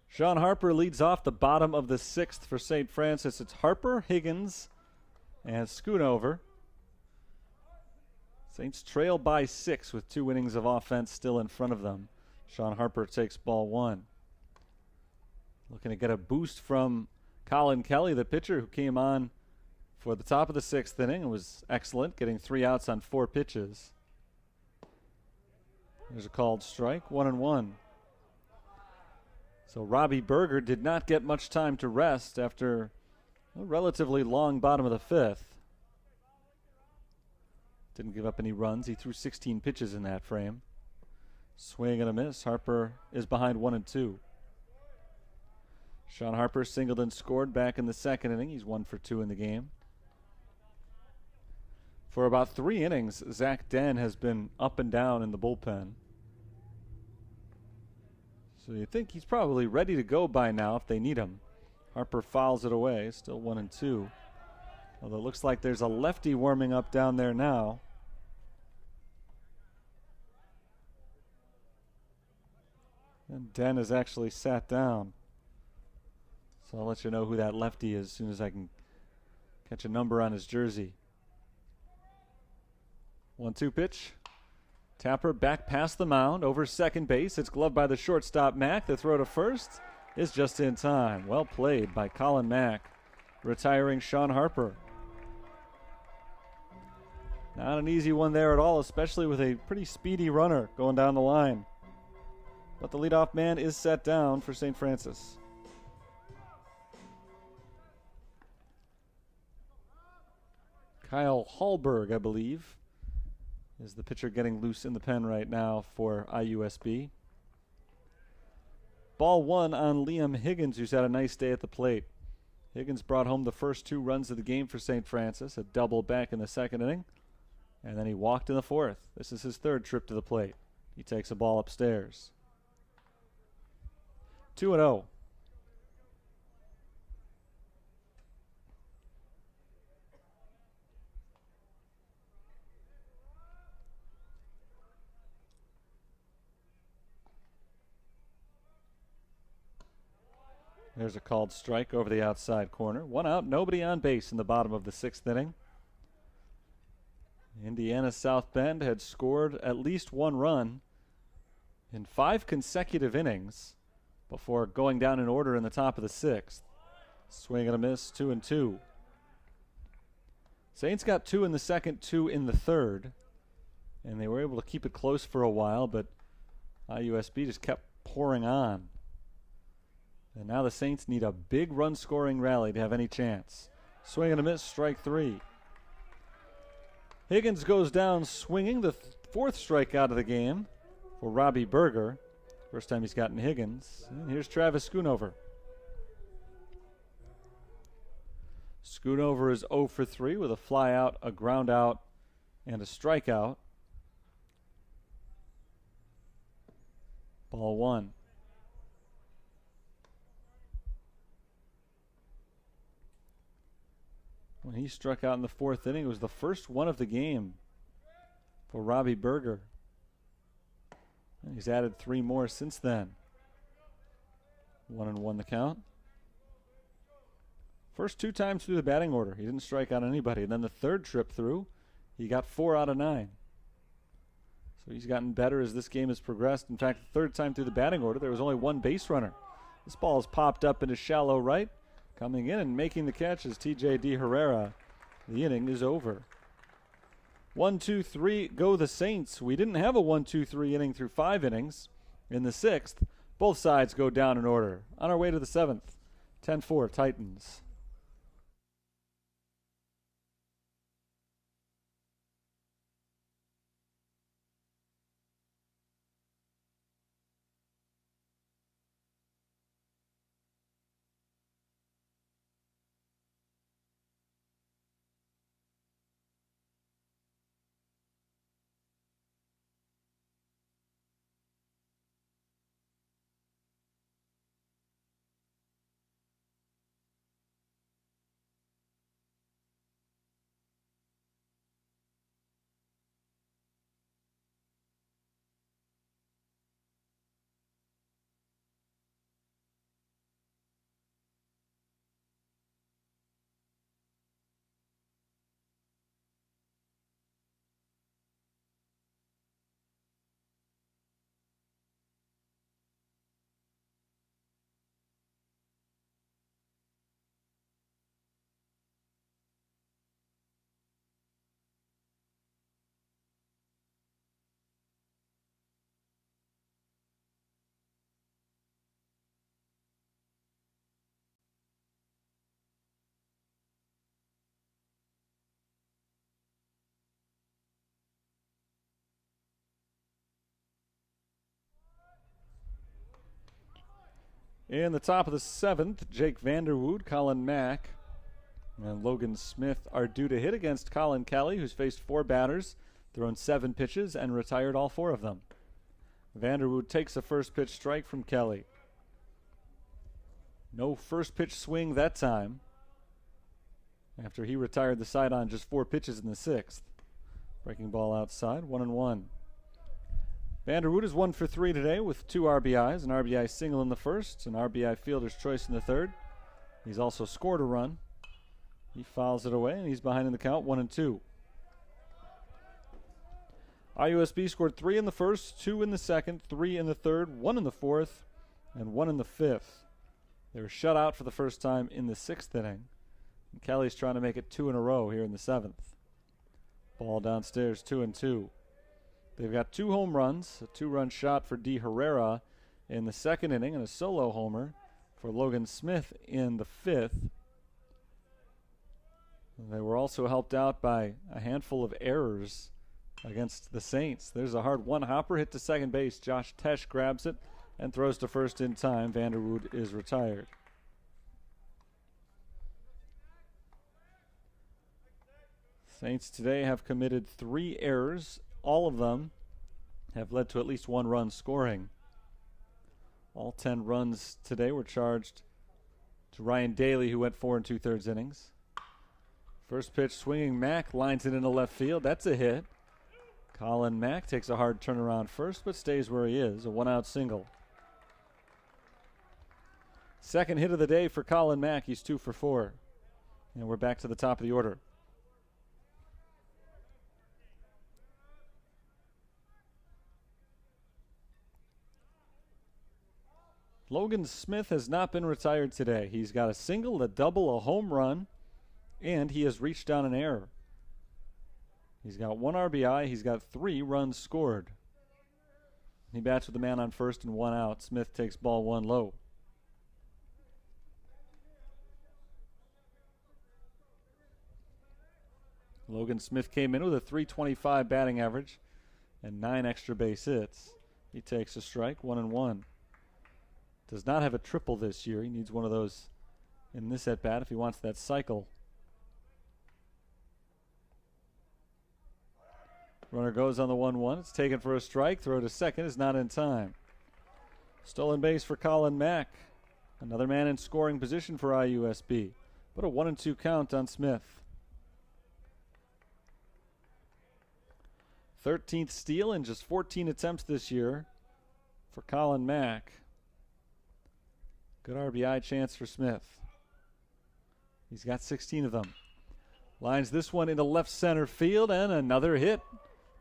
Sean Harper leads off the bottom of the 6th for St. Francis. It's Harper, Higgins, and Schoonover. Saints trail by 6 with 2 innings of offense still in front of them. Sean Harper takes ball 1. Looking to get a boost from Colin Kelly, the pitcher who came on for the top of the 6th inning and was excellent, getting 3 outs on 4 pitches. There's a called strike, 1-1. So Robbie Berger did not get much time to rest after a relatively long bottom of the 5th. Didn't give up any runs. He threw 16 pitches in that frame. Swing and a miss. Harper is behind 1-2. Sean Harper singled and scored back in the 2nd inning. He's 1 for 2 in the game. For about 3 innings, Zach Den has been up and down in the bullpen. So you think he's probably ready to go by now if they need him. Harper fouls it away, still 1-2. Although it looks like there's a lefty warming up down there now. And Den has actually sat down. So I'll let you know who that lefty is as soon as I can catch a number on his jersey. 1-2 pitch. Tapper back past the mound, over second base. It's gloved by the shortstop, Mack. The throw to first is just in time. Well played by Colin Mack, retiring Sean Harper. Not an easy one there at all, especially with a pretty speedy runner going down the line. But the leadoff man is set down for St. Francis. Kyle Hallberg, I believe, is the pitcher getting loose in the pen right now for IUSB. Ball 1 on Liam Higgins, who's had a nice day at the plate. Higgins brought home the first 2 runs of the game for St. Francis, a double back in the 2nd inning, and then he walked in the 4th. This is his 3rd trip to the plate. He takes a ball upstairs. 2-0. There's a called strike over the outside corner. 1 out, nobody on base in the bottom of the 6th inning. Indiana South Bend had scored at least 1 run in 5 consecutive innings before going down in order in the top of the 6th. Swing and a miss, 2-2. Saints got 2 in the 2nd, 2 in the 3rd, and they were able to keep it close for a while, but IUSB just kept pouring on. And now the Saints need a big run-scoring rally to have any chance. Swing and a miss, strike 3. Higgins goes down swinging, the fourth strikeout of the game for Robbie Berger. First time he's gotten Higgins. And here's Travis Schoonover. Schoonover is 0 for 3 with a fly out, a ground out, and a strikeout. Ball 1. When he struck out in the fourth inning, it was the first one of the game for Robbie Berger. And he's added 3 more since then. 1-1 the count. First 2 times through the batting order, he didn't strike out anybody. And then the third trip through, he got 4 out of 9. So he's gotten better as this game has progressed. In fact, the third time through the batting order, there was only 1 base runner. This ball is popped up into shallow right. Coming in and making the catch is T.J. Herrera. The inning is over. 1-2-3, go the Saints. We didn't have a 1-2-3 inning through 5 innings. In the 6th, both sides go down in order. On our way to the 7th, 10-4 Titans. In the top of the 7th, Jake Vanderwood, Colin Mack, and Logan Smith are due to hit against Colin Kelly, who's faced 4 batters, thrown 7 pitches, and retired all 4 of them. Vanderwood takes a first pitch strike from Kelly. No first pitch swing that time, after he retired the side on just 4 pitches in the 6th. Breaking ball outside, 1-1. Vanderwood is 1 for 3 today with 2 RBIs, an RBI single in the first, an RBI fielder's choice in the third. He's also scored a run. He fouls it away, and he's behind in the count, 1-2. IUSB scored 3 in the first, 2 in the second, 3 in the third, 1 in the fourth, and 1 in the fifth. They were shut out for the first time in the 6th inning. And Kelly's trying to make it 2 in a row here in the 7th. Ball downstairs, 2-2. They've got 2 home runs, a 2-run shot for D. Herrera in the 2nd inning, and a solo homer for Logan Smith in the 5th. They were also helped out by a handful of errors against the Saints. There's a hard one-hopper hit to second base. Josh Tesh grabs it and throws to first in time. Vanderwood is retired. Saints today have committed 3 errors. All of them have led to at least 1 run scoring. All 10 runs today were charged to Ryan Daly, who went 4 2/3 innings. First pitch swinging, Mack lines it into left field. That's a hit. Colin Mack takes a hard turnaround first, but stays where he is, a 1-out single. Second hit of the day for Colin Mack. He's 2 for 4. And we're back to the top of the order. Logan Smith has not been retired today. He's got a single, a double, a home run, and he has reached down an error. He's got 1 RBI. He's got 3 runs scored. He bats with the man on first and 1 out. Smith takes ball 1 low. Logan Smith came in with a .325 batting average and 9 extra base hits. He takes a strike, 1-1. Does not have a triple this year. He needs one of those in this at-bat if he wants that cycle. Runner goes on the 1-1. It's taken for a strike. Throw to second is not in time. Stolen base for Colin Mack. Another man in scoring position for IUSB. But a 1-2 count on Smith. 13th steal in just 14 attempts this year for Colin Mack. Good RBI chance for Smith. He's got 16 of them. Lines this one into left center field, and another hit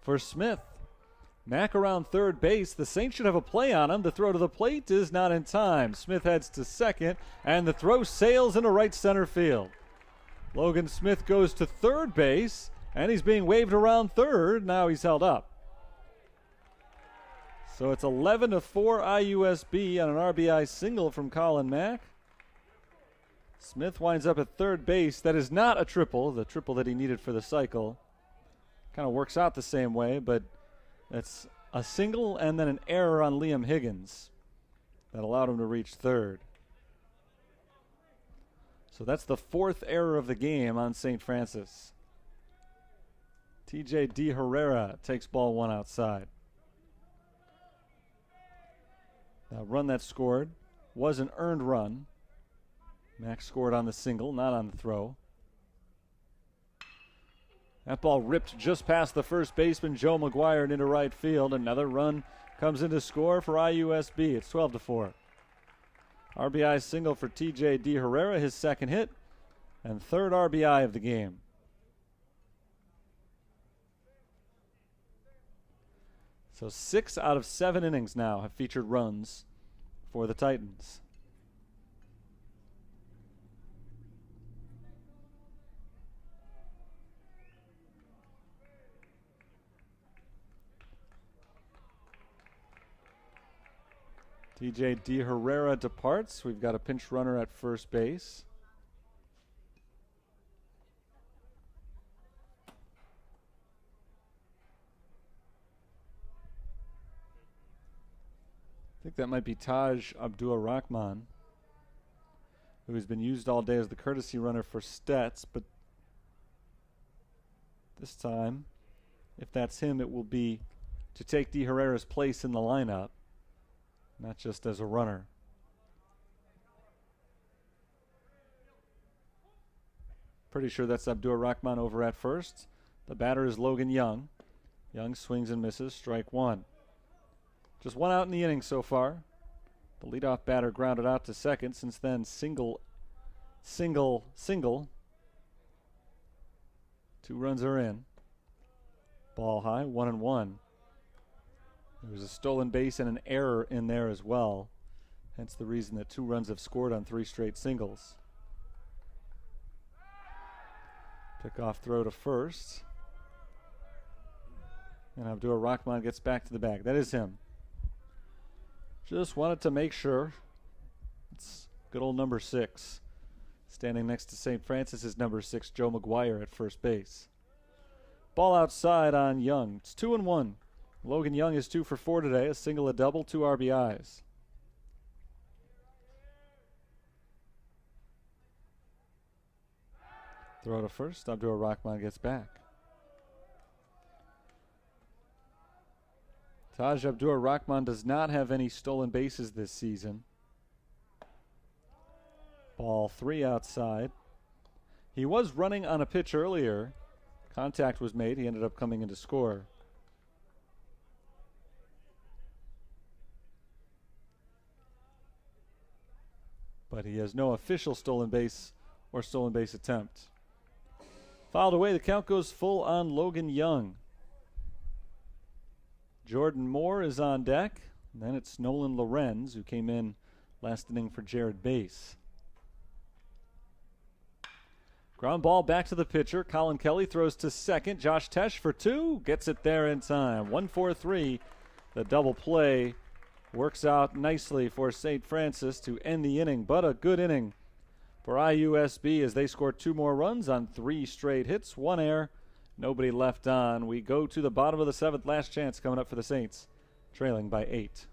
for Smith. Mack around third base. The Saints should have a play on him. The throw to the plate is not in time. Smith heads to second, and the throw sails into right center field. Logan Smith goes to third base, and he's being waved around third. Now he's held up. So it's 11-4 IUSB on an RBI single from Colin Mack. Smith winds up at third base. That is not a triple, the triple that he needed for the cycle. Kind of works out the same way, but it's a single and then an error on Liam Higgins that allowed him to reach third. So that's the 4th error of the game on St. Francis. TJ De Herrera takes ball 1 outside. That run that scored was an earned run. Max scored on the single, not on the throw. That ball ripped just past the first baseman, Joe McGuire, and into right field. Another run comes in to score for IUSB. It's 12-4. RBI single for TJ De Herrera, his second hit, and 3rd RBI of the game. So 6 out of 7 innings now have featured runs for the Titans. TJ De Herrera departs. We've got a pinch runner at first base. I think that might be Taj Abdur-Rahman, who has been used all day as the courtesy runner for Stets, but this time, if that's him, it will be to take De Herrera's place in the lineup, not just as a runner. Pretty sure that's Abdur-Rahman over at first. The batter is Logan Young. Young swings and misses, strike 1. Just 1 out in the inning so far. The leadoff batter grounded out to second. Since then, single. 2 runs are in. Ball high, 1-1. There was a stolen base and an error in there as well. Hence the reason that 2 runs have scored on 3 straight singles. Pickoff throw to first. And Abdur-Rahman gets back to the bag. That is him. Just wanted to make sure. It's good old number 6. Standing next to St. Francis is number 6, Joe McGuire at first base. Ball outside on Young. It's 2-1. Logan Young is 2 for 4 today. A single, a double, 2 RBIs. Throw to first. Abdur-Rahman gets back. Taj Abdur-Rahman does not have any stolen bases this season. Ball 3 outside. He was running on a pitch earlier. Contact was made. He ended up coming in to score. But he has no official stolen base or stolen base attempt. Fouled away. The count goes full on Logan Young. Jordan Moore is on deck. And then it's Nolan Lorenz, who came in last inning for Jared Bass. Ground ball back to the pitcher. Colin Kelly throws to second. Josh Tesh for 2. Gets it there in time. 1-4-3. The double play works out nicely for St. Francis to end the inning. But a good inning for IUSB as they score 2 more runs on 3 straight hits, 1 error, Nobody left on. We go to the bottom of the 7th. Last chance coming up for the Saints, trailing by 8.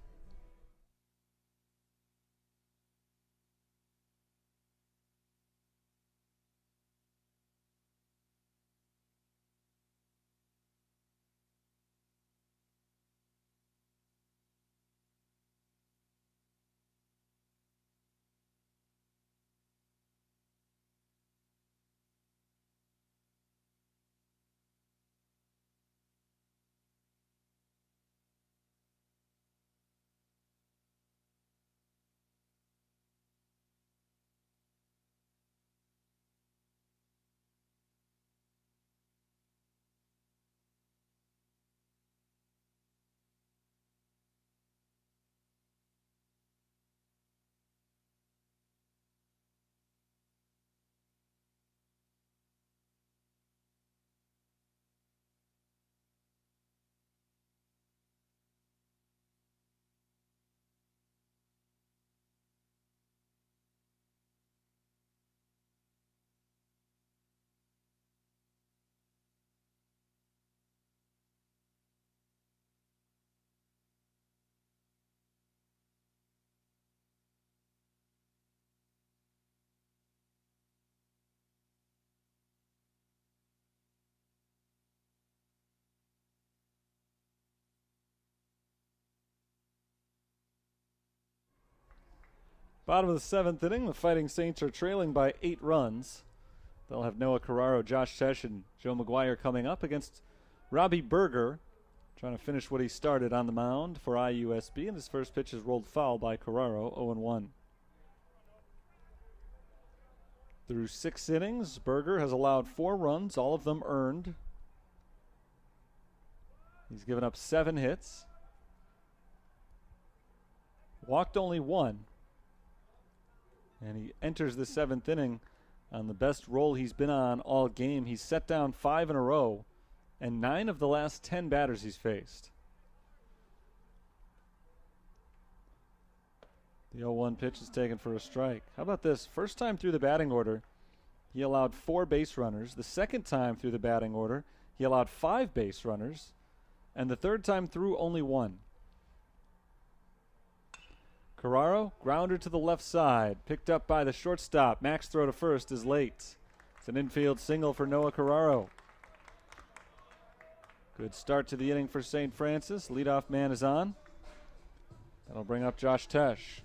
Bottom of the 7th inning, the Fighting Saints are trailing by 8 runs. They'll have Noah Carraro, Josh Tesh, and Joe McGuire coming up against Robbie Berger, trying to finish what he started on the mound for IUSB, and his first pitch is rolled foul by Carraro, 0-1. Through 6 innings, Berger has allowed 4 runs, all of them earned. He's given up 7 hits, walked only 1. And he enters the 7th inning on the best roll he's been on all game. He's set down 5 in a row, and 9 of the last 10 batters he's faced. The 0-1 pitch is taken for a strike. How about this? First time through the batting order, he allowed 4 base runners. The second time through the batting order, he allowed 5 base runners. And the third time through, only 1. Carraro, grounder to the left side, picked up by the shortstop. Mack's throw to first is late. It's an infield single for Noah Carraro. Good start to the inning for St. Francis. Leadoff man is on. That'll bring up Josh Tesh.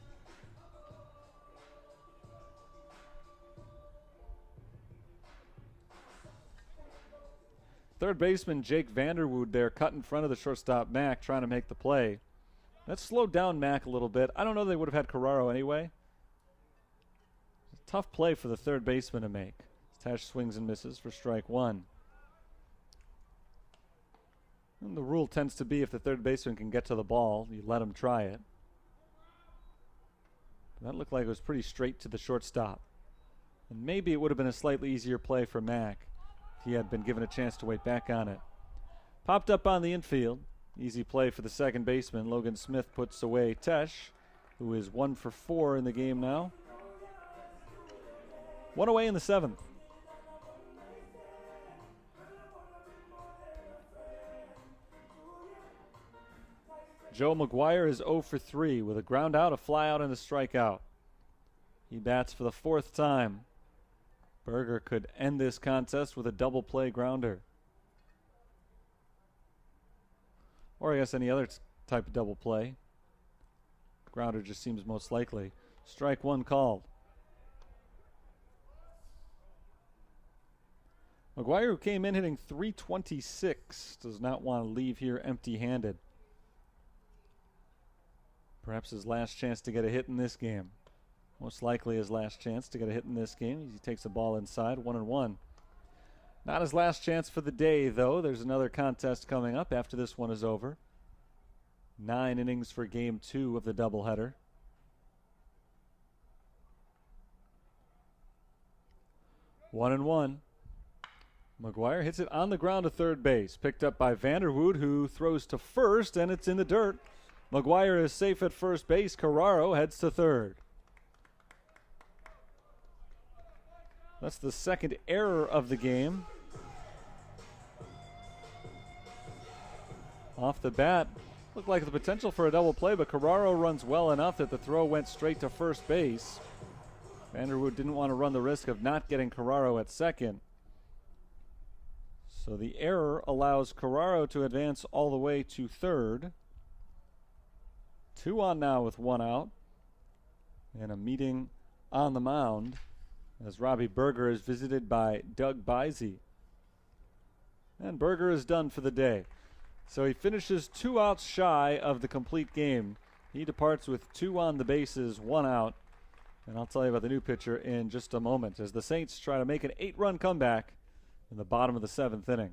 Third baseman Jake Vanderwood there cut in front of the shortstop Mack, trying to make the play. That slowed down Mack a little bit. I don't know they would have had Carraro anyway. It's a tough play for the third baseman to make. Tesh swings and misses for strike 1. And the rule tends to be if the third baseman can get to the ball, you let him try it. That looked like it was pretty straight to the shortstop. And maybe it would have been a slightly easier play for Mack if he had been given a chance to wait back on it. Popped up on the infield. Easy play for the second baseman. Logan Smith puts away Tesh, who is 1 for 4 in the game now. 1 away in the 7th. Joe McGuire is 0 for 3 with a ground out, a fly out, and a strikeout. He bats for the 4th time. Berger could end this contest with a double play grounder. Or I guess any other type of double play. Grounder just seems most likely. Strike 1 called. McGuire, who came in hitting .326, does not want to leave here empty-handed. Perhaps his last chance to get a hit in this game. Most likely his last chance to get a hit in this game. He takes a ball inside, 1-1. Not his last chance for the day, though. There's another contest coming up after this one is over. 9 innings for Game 2 of the doubleheader. One and one. McGuire hits it on the ground to third base. Picked up by Vanderwood, who throws to first, and it's in the dirt. McGuire is safe at first base. Carraro heads to third. That's the second error of the game. Off the bat, looked like the potential for a double play, but Carraro runs well enough that the throw went straight to first base. Vanderwood didn't want to run the risk of not getting Carraro at second. So the error allows Carraro to advance all the way to third. 2 on now with 1 out. And a meeting on the mound as Robbie Berger is visited by Doug Bizey. And Berger is done for the day. So he finishes 2 outs shy of the complete game. He departs with 2 on the bases, 1 out. And I'll tell you about the new pitcher in just a moment as the Saints try to make an 8-run comeback in the bottom of the 7th inning.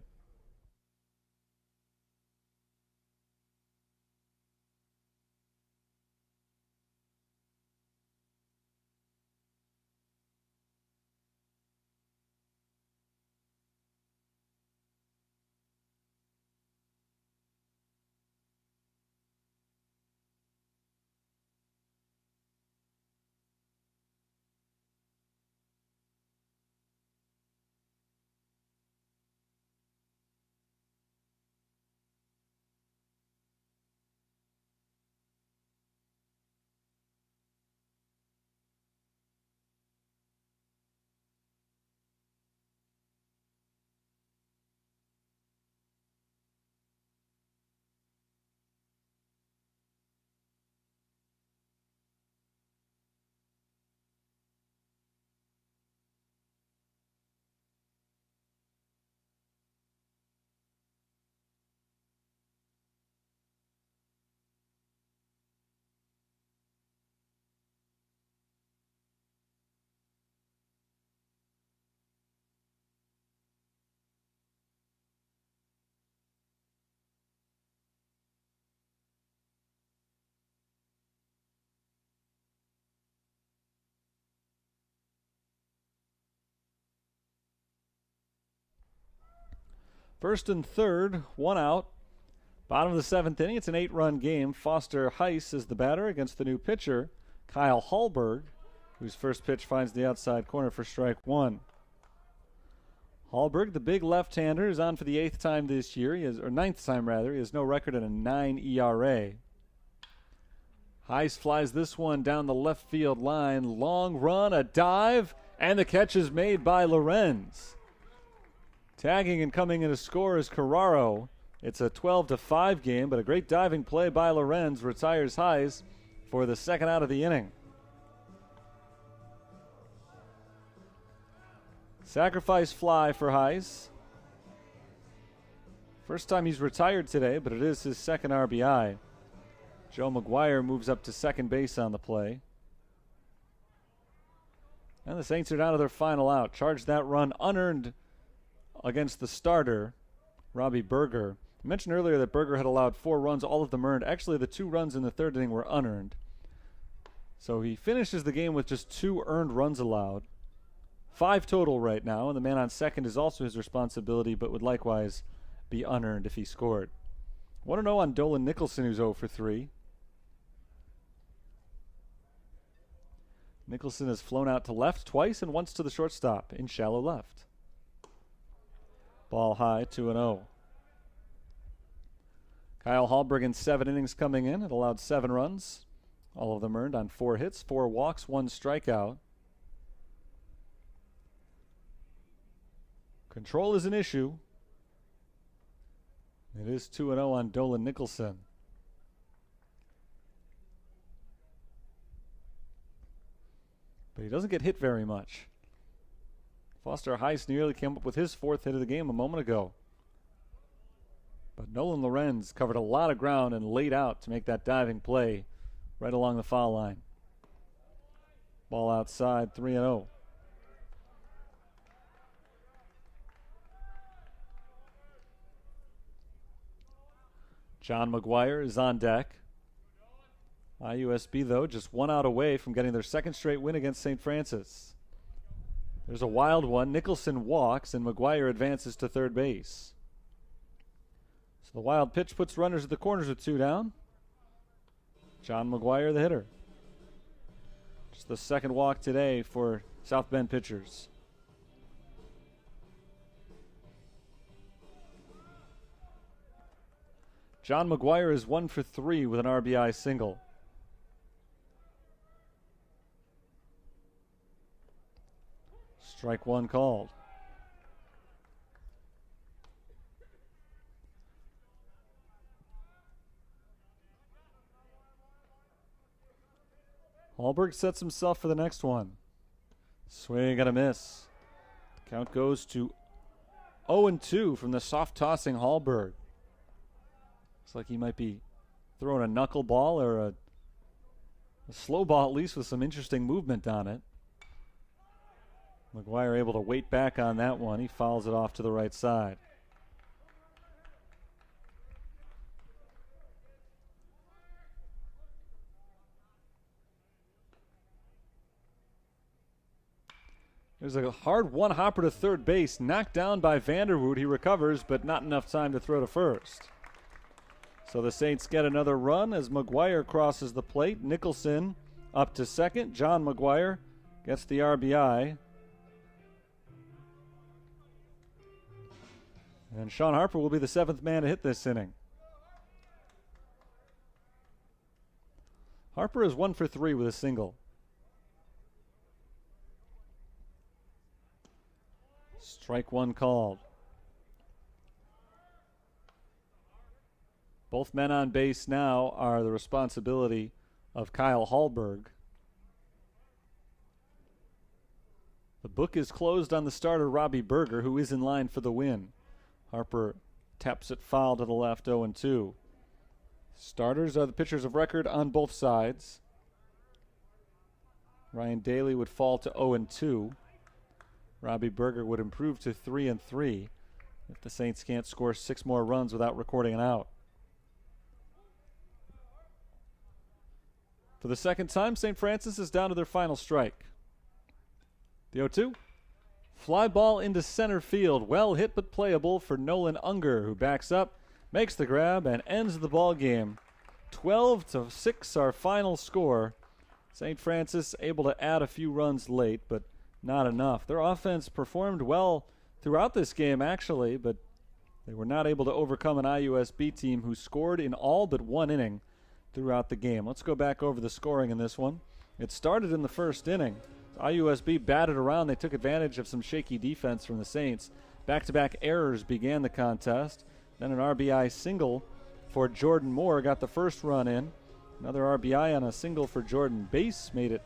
First and third, 1 out. Bottom of the 7th inning. It's an 8-run game. Foster Heiss is the batter against the new pitcher, Kyle Hallberg, whose first pitch finds the outside corner for strike 1. Hallberg, the big left-hander, is on for the 8th time this year. Or 9th time, rather. He has no record and a 9 ERA. Heiss flies this one down the left field line. Long run, a dive, and the catch is made by Lorenz. Tagging and coming in to score is Carraro. It's a 12-5 game, but a great diving play by Lorenz retires Heiss for the second out of the inning. Sacrifice fly for Heiss. First time he's retired today, but it is his second RBI. Joe McGuire moves up to second base on the play. And the Saints are down to their final out. Charged that run unearned against the starter, Robbie Berger. I mentioned earlier that Berger had allowed 4 runs, all of them earned. Actually, the 2 runs in the 3rd inning were unearned. So he finishes the game with just 2 earned runs allowed. 5 total right now, and the man on second is also his responsibility, but would likewise be unearned if he scored. 1-0 on Dolan Nicholson, who's 0 for 3. Nicholson has flown out to left twice and once to the shortstop in shallow left. Ball high, 2-0. Kyle Hallberg in 7 innings coming in. It allowed 7 runs. All of them earned on 4 hits, 4 walks, 1 strikeout. Control is an issue. It is 2-0 on Dolan Nicholson. But he doesn't get hit very much. Foster Heiss nearly came up with his 4th hit of the game a moment ago. But Nolan Lorenz covered a lot of ground and laid out to make that diving play right along the foul line. Ball outside, 3-0. John McGuire is on deck. IUSB, though, just 1 out away from getting their 2nd straight win against St. Francis. There's a wild one. Nicholson walks, and McGuire advances to third base. So the wild pitch puts runners at the corners with 2 down. John McGuire, the hitter. Just the 2nd walk today for South Bend pitchers. John McGuire is 1 for 3 with an RBI single. Strike one called. Hallberg sets himself for the next one. Swing and a miss. Count goes to 0-2 from the soft tossing Hallberg. Looks like he might be throwing a knuckleball or a slow ball, at least with some interesting movement on it. McGuire able to wait back on that one. He fouls it off to the right side. There's a hard one hopper to third base, knocked down by Vanderwood. He recovers, but not enough time to throw to first. So the Saints get another run as McGuire crosses the plate. Nicholson up to second. John McGuire gets the RBI. And Sean Harper will be the 7th man to hit this inning. Harper is 1 for 3 with a single. Strike one called. Both men on base now are the responsibility of Kyle Hallberg. The book is closed on the starter Robbie Berger, who is in line for the win. Harper taps it foul to the left, 0-2. Starters are the pitchers of record on both sides. Ryan Daly would fall to 0-2. Robbie Berger would improve to 3-3 if the Saints can't score 6 more runs without recording an out. For the second time, St. Francis is down to their final strike. The 0-2. Fly ball into center field. Well hit but playable for Nolan Unger, who backs up, makes the grab, and ends the ball game. 12-6 our final score. St. Francis able to add a few runs late, but not enough. Their offense performed well throughout this game, actually, but they were not able to overcome an IUSB team who scored in all but one inning throughout the game. Let's go back over the scoring in this one. It started in the first inning. IUSB batted around. They took advantage of some shaky defense from the Saints. Back-to-back errors began the contest. Then an RBI single for Jordan Moore got the first run in. Another RBI on a single for Jordan Bass made it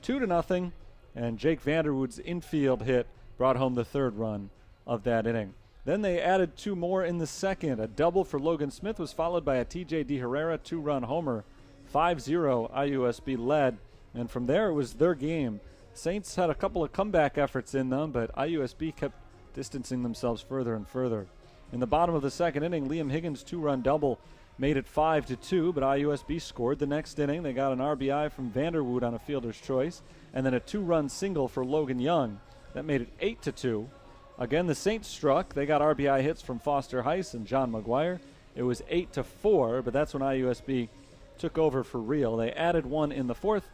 2-0. And Jake Vanderwood's infield hit brought home the third run of that inning. Then they added 2 more in the second. A double for Logan Smith was followed by a TJ De Herrera 2-run homer. 5-0 IUSB led, and from there it was their game. Saints had a couple of comeback efforts in them, but IUSB kept distancing themselves further and further. In the bottom of the second inning, Liam Higgins' 2-run double made it 5-2, but IUSB scored the next inning. They got an RBI from Vanderwood on a fielder's choice, and then a 2-run single for Logan Young. That made it 8-2. Again, the Saints struck. They got RBI hits from Foster Heiss and John McGuire. It was 8-4, but that's when IUSB took over for real. They added one in the fourth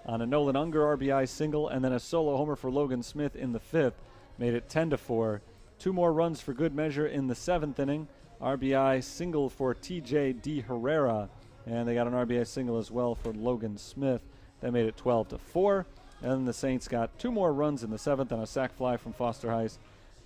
on a Nolan Unger RBI single, and then a solo homer for Logan Smith in the fifth made it 10-4. 2 more runs for good measure in the 7th inning. RBI single for TJ De Herrera, and they got an RBI single as well for Logan Smith. That made it 12-4. And then the Saints got 2 more runs in the 7th on a sac fly from Foster Heiss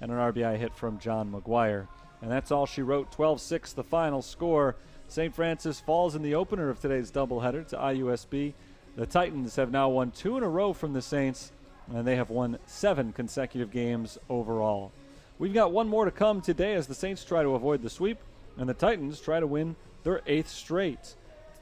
and an RBI hit from John McGuire. And that's all she wrote. 12-6 the final score. St. Francis falls in the opener of today's doubleheader to IUSB. The Titans have now won 2 in a row from the Saints, and they have won 7 consecutive games overall. We've got one more to come today as the Saints try to avoid the sweep, and the Titans try to win their 8th straight.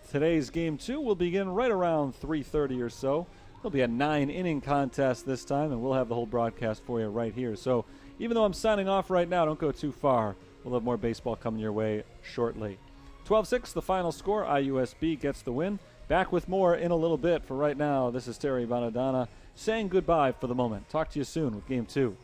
Today's Game 2 will begin right around 3:30 or so. It'll be a 9-inning contest this time, and we'll have the whole broadcast for you right here. So even though I'm signing off right now, don't go too far. We'll have more baseball coming your way shortly. 12-6, the final score. IUSB gets the win. Back with more in a little bit. For right now, this is Terry Bonadonna saying goodbye for the moment. Talk to you soon with Game 2.